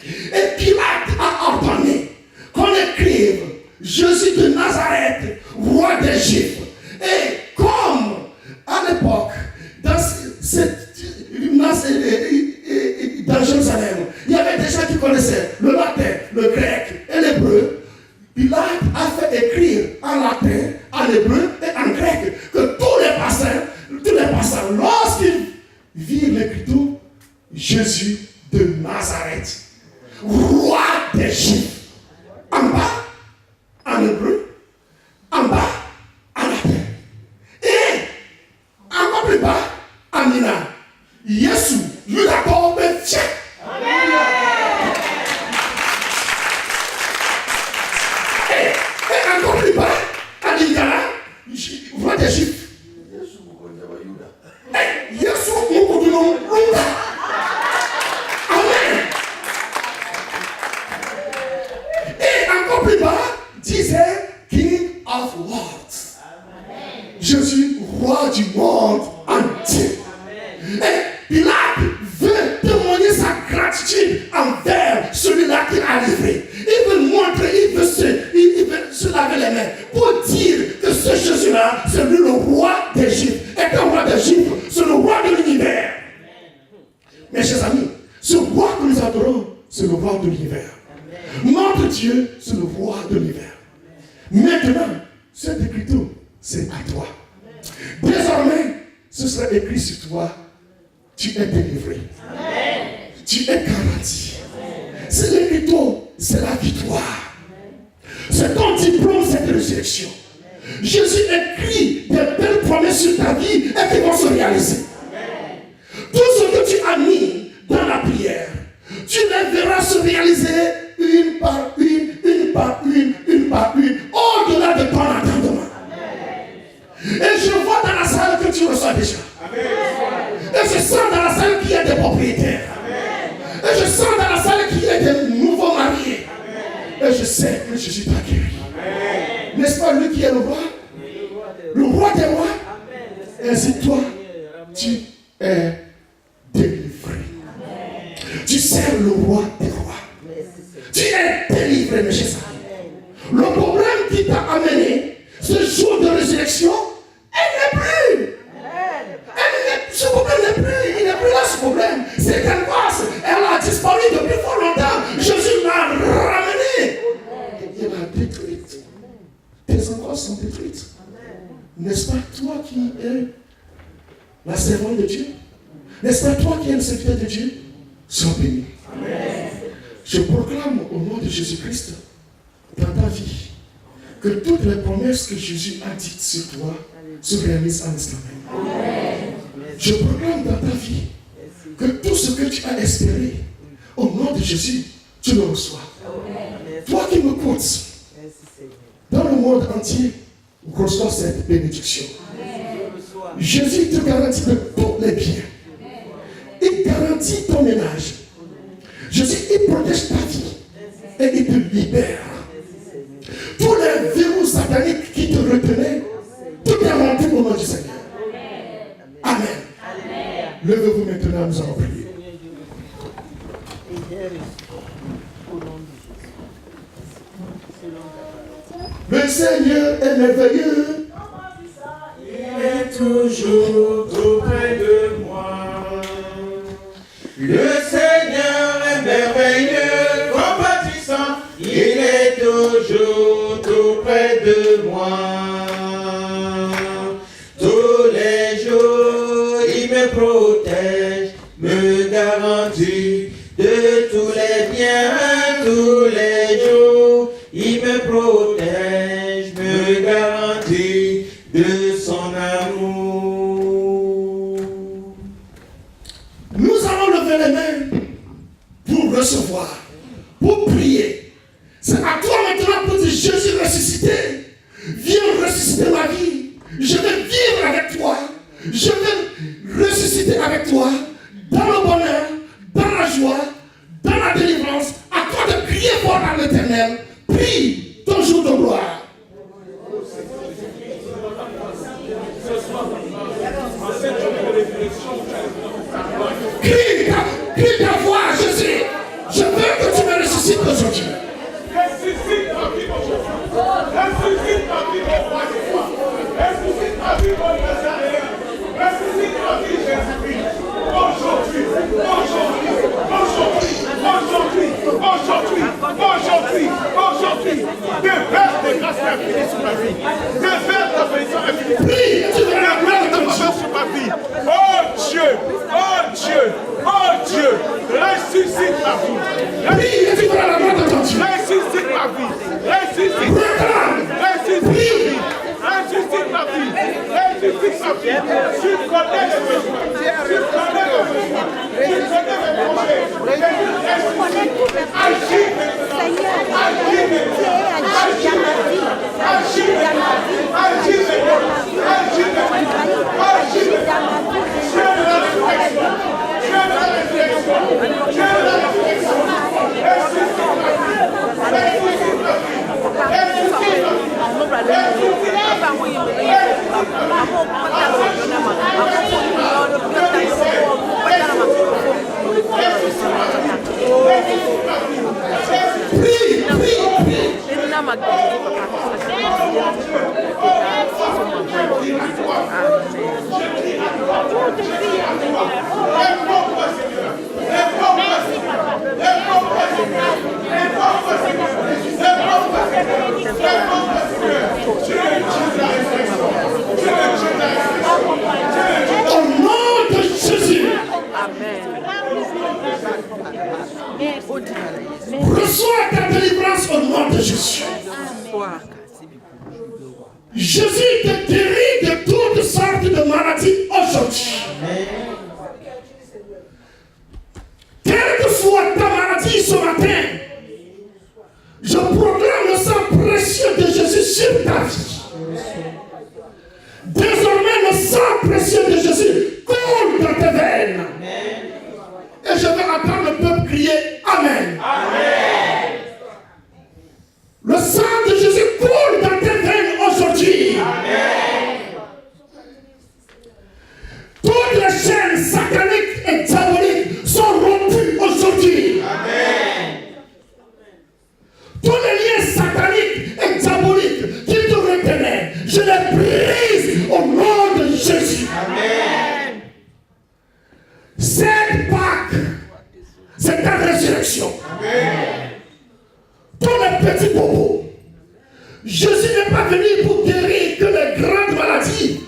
Et Pilate a ordonné qu'on écrive Jésus de Nazareth, roi des Juifs. Et comme à l'époque, dans Jérusalem, il y avait des gens qui connaissaient le latin, le grec et l'hébreu, Pilate a fait écrire en latin, en hébreu et en grec que tous les passants, lorsqu'ils virent l'écriture, Jésus de Nazareth, roi des Juifs, en bas, en hébreu, en bas, en latin, et encore plus bas, en Mina, Jésus, lui d'accord, mais tiens. Et encore plus bas, en Lingala, roi des Juifs. Jésus, mon nom, Amen. Et encore plus bas, disait King of Worlds. Jésus, roi du monde entier. Et Pilate veut témoigner sa gratitude envers Jésus-là, c'est lui le roi d'Égypte. Et le roi d'Égypte, c'est le roi de l'univers. Mes chers amis, ce roi que nous adorons, c'est le roi de l'univers. Notre Dieu, c'est le roi de l'univers. Maintenant, cette écriture, c'est à toi. Désormais, ce sera écrit sur toi. Tu es délivré. Amen. Tu es garanti. C'est l'écriture, c'est la victoire. C'est ton diplôme, cette résurrection. Jésus écrit des belles promesses sur ta vie et qui vont se réaliser. Tout ce que tu as mis dans la prière, tu les verras se réaliser une par une, une par une, une par une, au-delà de ton entendement. Et je vois dans la salle que tu reçois déjà. Et je sens dans la salle qu'il y a des propriétaires. Et je sens dans la salle qu'il y a des nouveaux mariés. Et je sais que Jésus t'a guéri. N'est-ce pas lui qui est le roi? Le roi des rois. Ainsi toi, tu es délivré. Tu sers le roi des rois. Tu es délivré, mes chers amis. Le problème qui t'a amené ce jour de résurrection, elle n'est plus. Ce problème n'est plus. Il n'est plus là, ce problème. C'est l'angoisse. Elle a disparu depuis fort longtemps. Jésus l'a ramenée. Il l'a détruite. Tes angoisses sont détruites. N'est-ce pas toi qui es la servante de Dieu? N'est-ce pas toi qui es le serviteur de Dieu? Sois béni. Amen. Je proclame au nom de Jésus-Christ dans ta vie que toutes les promesses que Jésus a dites sur toi se réalisent en instant même. Je proclame dans ta vie que tout ce que tu as espéré, au nom de Jésus, tu le reçois. Toi qui m'écoutes, dans le monde entier, reçois cette bénédiction. Jésus te garantit de tous les biens. Il garantit ton ménage. Jésus, il protège ta vie et il te libère. Tous les verrous sataniques qui te retenaient, tout est rentré au nom du Seigneur. Amen. Levez-vous maintenant, nous allons prier. Le Seigneur est merveilleux. Il est toujours auprès de moi. Le Seigneur est merveilleux, compatissant. Il est toujours auprès de moi. Tous les jours, il me protège, me garantit de tous les biens. Tous les jours, il me protège, me garantit de son amour. Nous allons lever les mains pour recevoir, pour prier. C'est à toi maintenant pour dire: Jésus ressuscité, viens ressusciter ma vie. Je vais vivre avec toi. Je vais ressusciter avec toi dans le bonheur, dans la joie, dans la délivrance. À toi de crier fort à l'Éternel. Prie ton jour de gloire. Crie ta voix, Jésus. Je veux que tu me ressuscites aujourd'hui. Ressuscite ma vie aujourd'hui. Ressuscite ma vie au roi des rois. Ressuscite ma vie au Nazaréen. Ressuscite ma vie, Jésus-Christ. Aujourd'hui, aujourd'hui, aujourd'hui, aujourd'hui, aujourd'hui, aujourd'hui, aujourd'hui. Déverse des grâces infinies sur ma vie. Déverse ta bénédiction infinie. Déverse ta faveur sur ma vie. Oh Dieu, oh Dieu, oh Dieu. Ressuscite ma vie. Ressuscite ma vie. Ressuscite ma vie. Ressuscite ma vie. Ressuscite ma vie. Ressuscite ma vie. Tu connais les besoins. Tu connais les besoins. Tu connais les projets. Ressuscite. Agis maintenant. Agis maintenant. Agis maintenant. Agis maintenant. Agis maintenant. Agis maintenant. Agis maintenant. Je la résurrection. Je la résurrection. Je la résurrection. Ressuscite ma vie. Ressuscite ma vie. Ressuscite ma vie. Prie, prie, prie. Jésus te guérit de toutes sortes de maladies aujourd'hui. Quelle que soit ta maladie ce matin, je proclame le sang précieux de Jésus sur ta vie. Désormais, le sang précieux de Jésus coule dans tes veines. Et je vais entendre le peuple crier Amen. Amen. Le sang de Jésus coule dans tes veines aujourd'hui. Amen. Toutes les chaînes sataniques et diaboliques sont rompues aujourd'hui. Amen. Tous les liens sataniques et diaboliques qui te retenaient, je les brise au nom de Jésus. Amen. Cette Pâques, c'est ta résurrection. Amen. Tous les petits bobos. Jésus n'est pas venu pour guérir que les grandes maladies,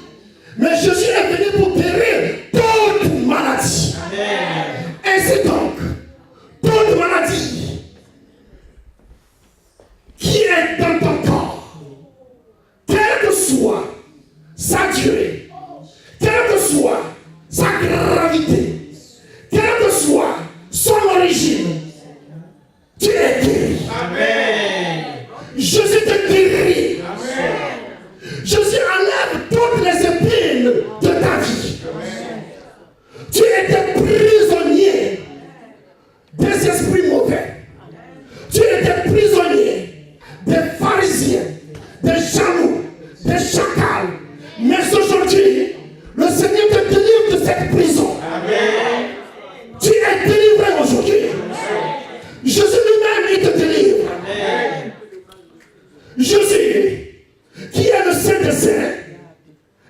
mais Jésus est venu pour guérir toute maladie. Amen. Ainsi donc, toute maladie qui est dans ton corps, quelle que soit sa durée, quelle que soit sa gravité, quelle que soit son origine, tu es guéri. Amen. Jésus te guérit. Amen. Jésus enlève toutes les épines de ta vie. Tu étais prisonnier des esprits mauvais. Tu étais prisonnier des pharisiens, des jaloux, des chacals. Mais aujourd'hui, le Seigneur te délivre de cette prison. Amen. Tu es délivré aujourd'hui. Jésus lui-même, il te délivre. Amen. Jésus, qui est le Saint des Saints,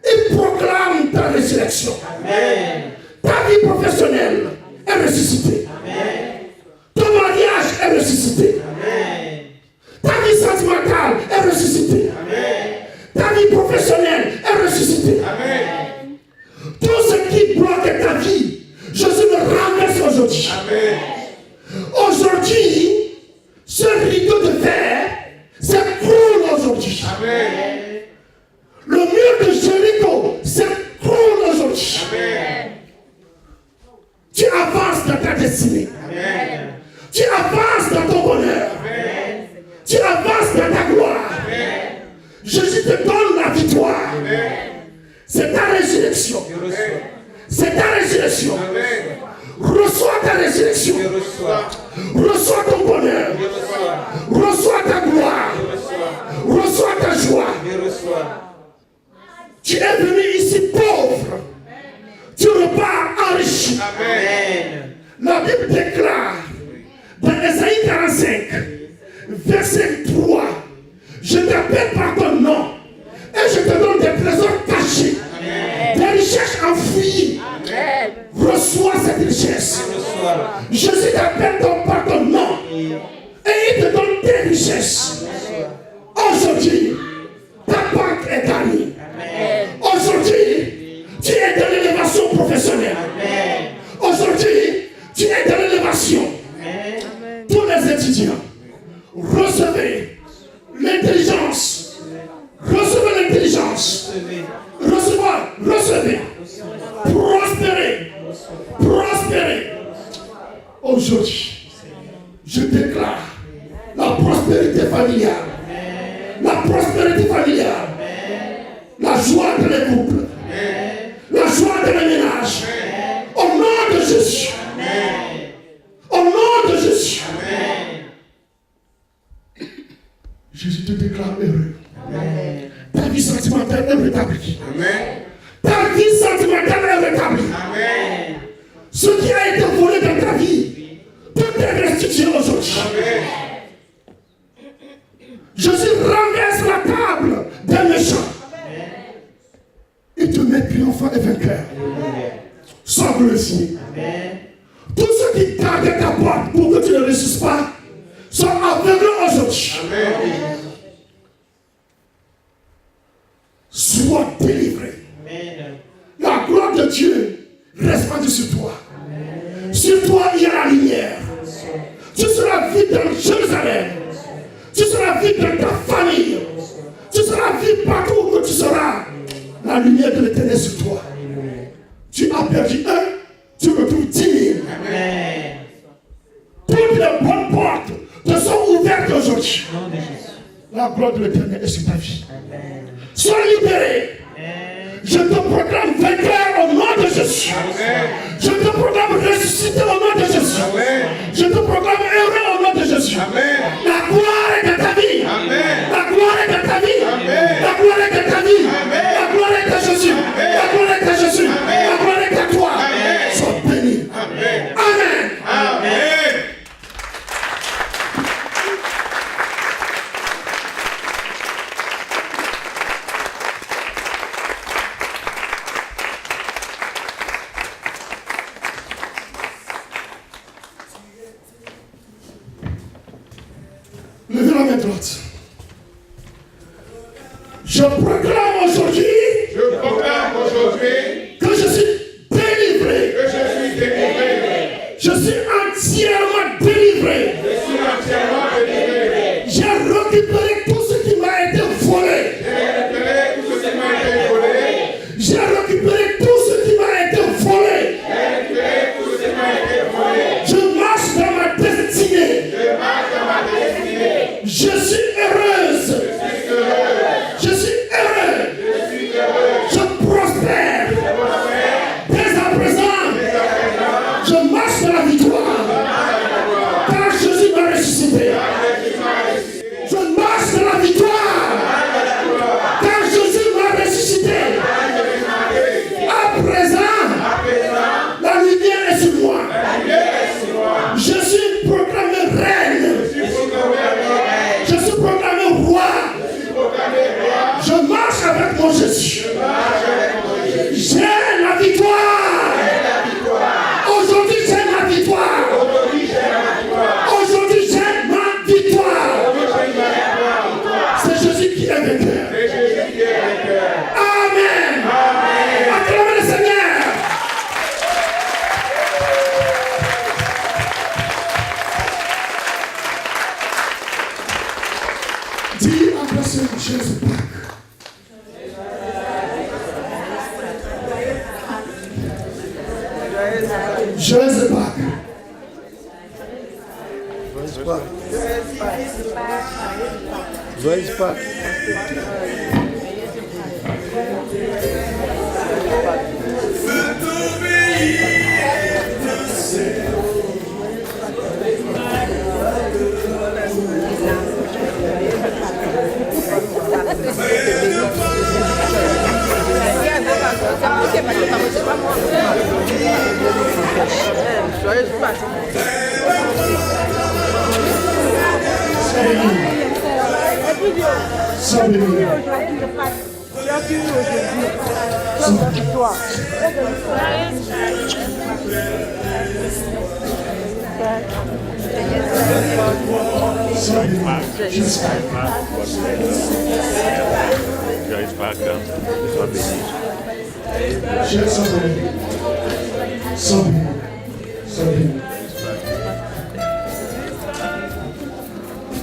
il proclame ta résurrection. Amen. Ta vie professionnelle est ressuscitée. Amen. Ton mariage est ressuscité. Amen. Ta vie sentimentale est ressuscitée. Amen. Ta vie professionnelle est ressuscitée. Amen. Tout ce qui bloque ta vie, Jésus le renverse aujourd'hui. Amen. Aujourd'hui, ce rideau de fer s'écroule aujourd'hui. Amen. Le mur de Jéricho s'écroule aujourd'hui. Amen. Tu avances dans ta destinée. Amen. Tu avances dans ton bonheur. Amen. Tu avances dans ta gloire. Amen. Jésus te donne la victoire. Amen. C'est ta résurrection. Je reçois. C'est ta résurrection. Amen. Reçois ta résurrection. Je reçois. Reçois ton bonheur. Je reçois. Reçois ta gloire. Je reçois. Reçois ta joie. Je reçois. Tu es venu ici pauvre. Tu repars enrichi. Amen. La Bible déclare dans Ésaïe 45, verset 3, je t'appelle par ton nom et je te donne des trésors cachés, des richesses enfouies. Reçois cette richesse. Je reçois. Jésus t'appelle par ton nom et il te donne tes richesses. Aujourd'hui, ta banque est gagnée. Aujourd'hui, tu es dans l'élévation professionnelle. Aujourd'hui, tu es dans l'élévation. Tous les étudiants, recevez l'intelligence. Recevez l'intelligence. Recevez. Prospérez. Prospérez. Aujourd'hui, je déclare la prospérité familiale. La prospérité familiale. La joie de les couples. La joie de les ménages. Au nom de Jésus. Au nom de Jésus. Jésus te déclare heureux. Ta vie sentimentale est rétablie. Amen. Ta vie sentimentale est rétablie. Amen. Ce qui a été volé dans ta vie peut être restitué aujourd'hui. Amen. Jésus renverse la table des méchants. Et te met triomphant et vainqueur. Sois glorifié. Tous ceux qui gardent ta porte pour que tu ne réussisses pas sont aveugles aujourd'hui. Amen. Sois délivré. La gloire de Dieu resplendit sur toi. Sur toi, il y a la lumière. Tu seras vite dans Jérusalem. Tu seras vite dans ta famille. Tu seras vite partout où tu sauras la lumière de l'Éternel sur toi. Tu as perdu un, tu retrouves 10 000. Amen. Toutes les bonnes portes te sont ouvertes aujourd'hui. Nom de Jésus. La gloire de l'Éternel est sur ta vie. Amen. Sois libéré. Amen. Je te proclame vainqueur au nom de Jésus. Je te proclame ressuscité au nom de Jésus. Je te proclame heureux au nom de Jésus. La gloire est dans ta vie. La gloire est dans ta vie. La gloire est dans ta vie. La gloire est à Jésus. La gloire est à Jésus. La gloire est à toi. Sois béni. Amen. Amen. Levez la main droite. Je proclame aujourd'hui Je proclame aujourd'hui que je suis délivré. que je suis délivré. Je suis entièrement délivré. Je suis entièrement délivré. J'ai récupéré tout ce qui m'a été volé. J'ai récupéré tout ce qui m'a été volé. J'ai récupéré tout ce qui m'a été volé. J'ai récupéré tout ce qui m'a été volé. Je marche dans ma destinée. Je marche dans ma destinée. Je suis heureuse. Je suis heureux. Je prospère. Dès à présent, je marche dans la victoire. Car Jésus m'a ressuscité. Je marche dans la victoire. Car Jésus m'a ressuscité. À présent, la lumière est sur moi. Je suis proclamé reine. Je suis proclamé roi. Je marche avec mon Jésus. J'ai la victoire. Aujourd'hui, j'ai ma victoire. Aujourd'hui, j'ai ma victoire. C'est Jésus qui est vainqueur. Amen. Acclamez le Seigneur. Dis à personne, Jésus Pâques. Joyeux Pâques. Joyeux Pâques. Sois béni. Sois béni. J'espère. Joyeux Pâques, sois béni. Sois béni. Sois béni. Sois béni.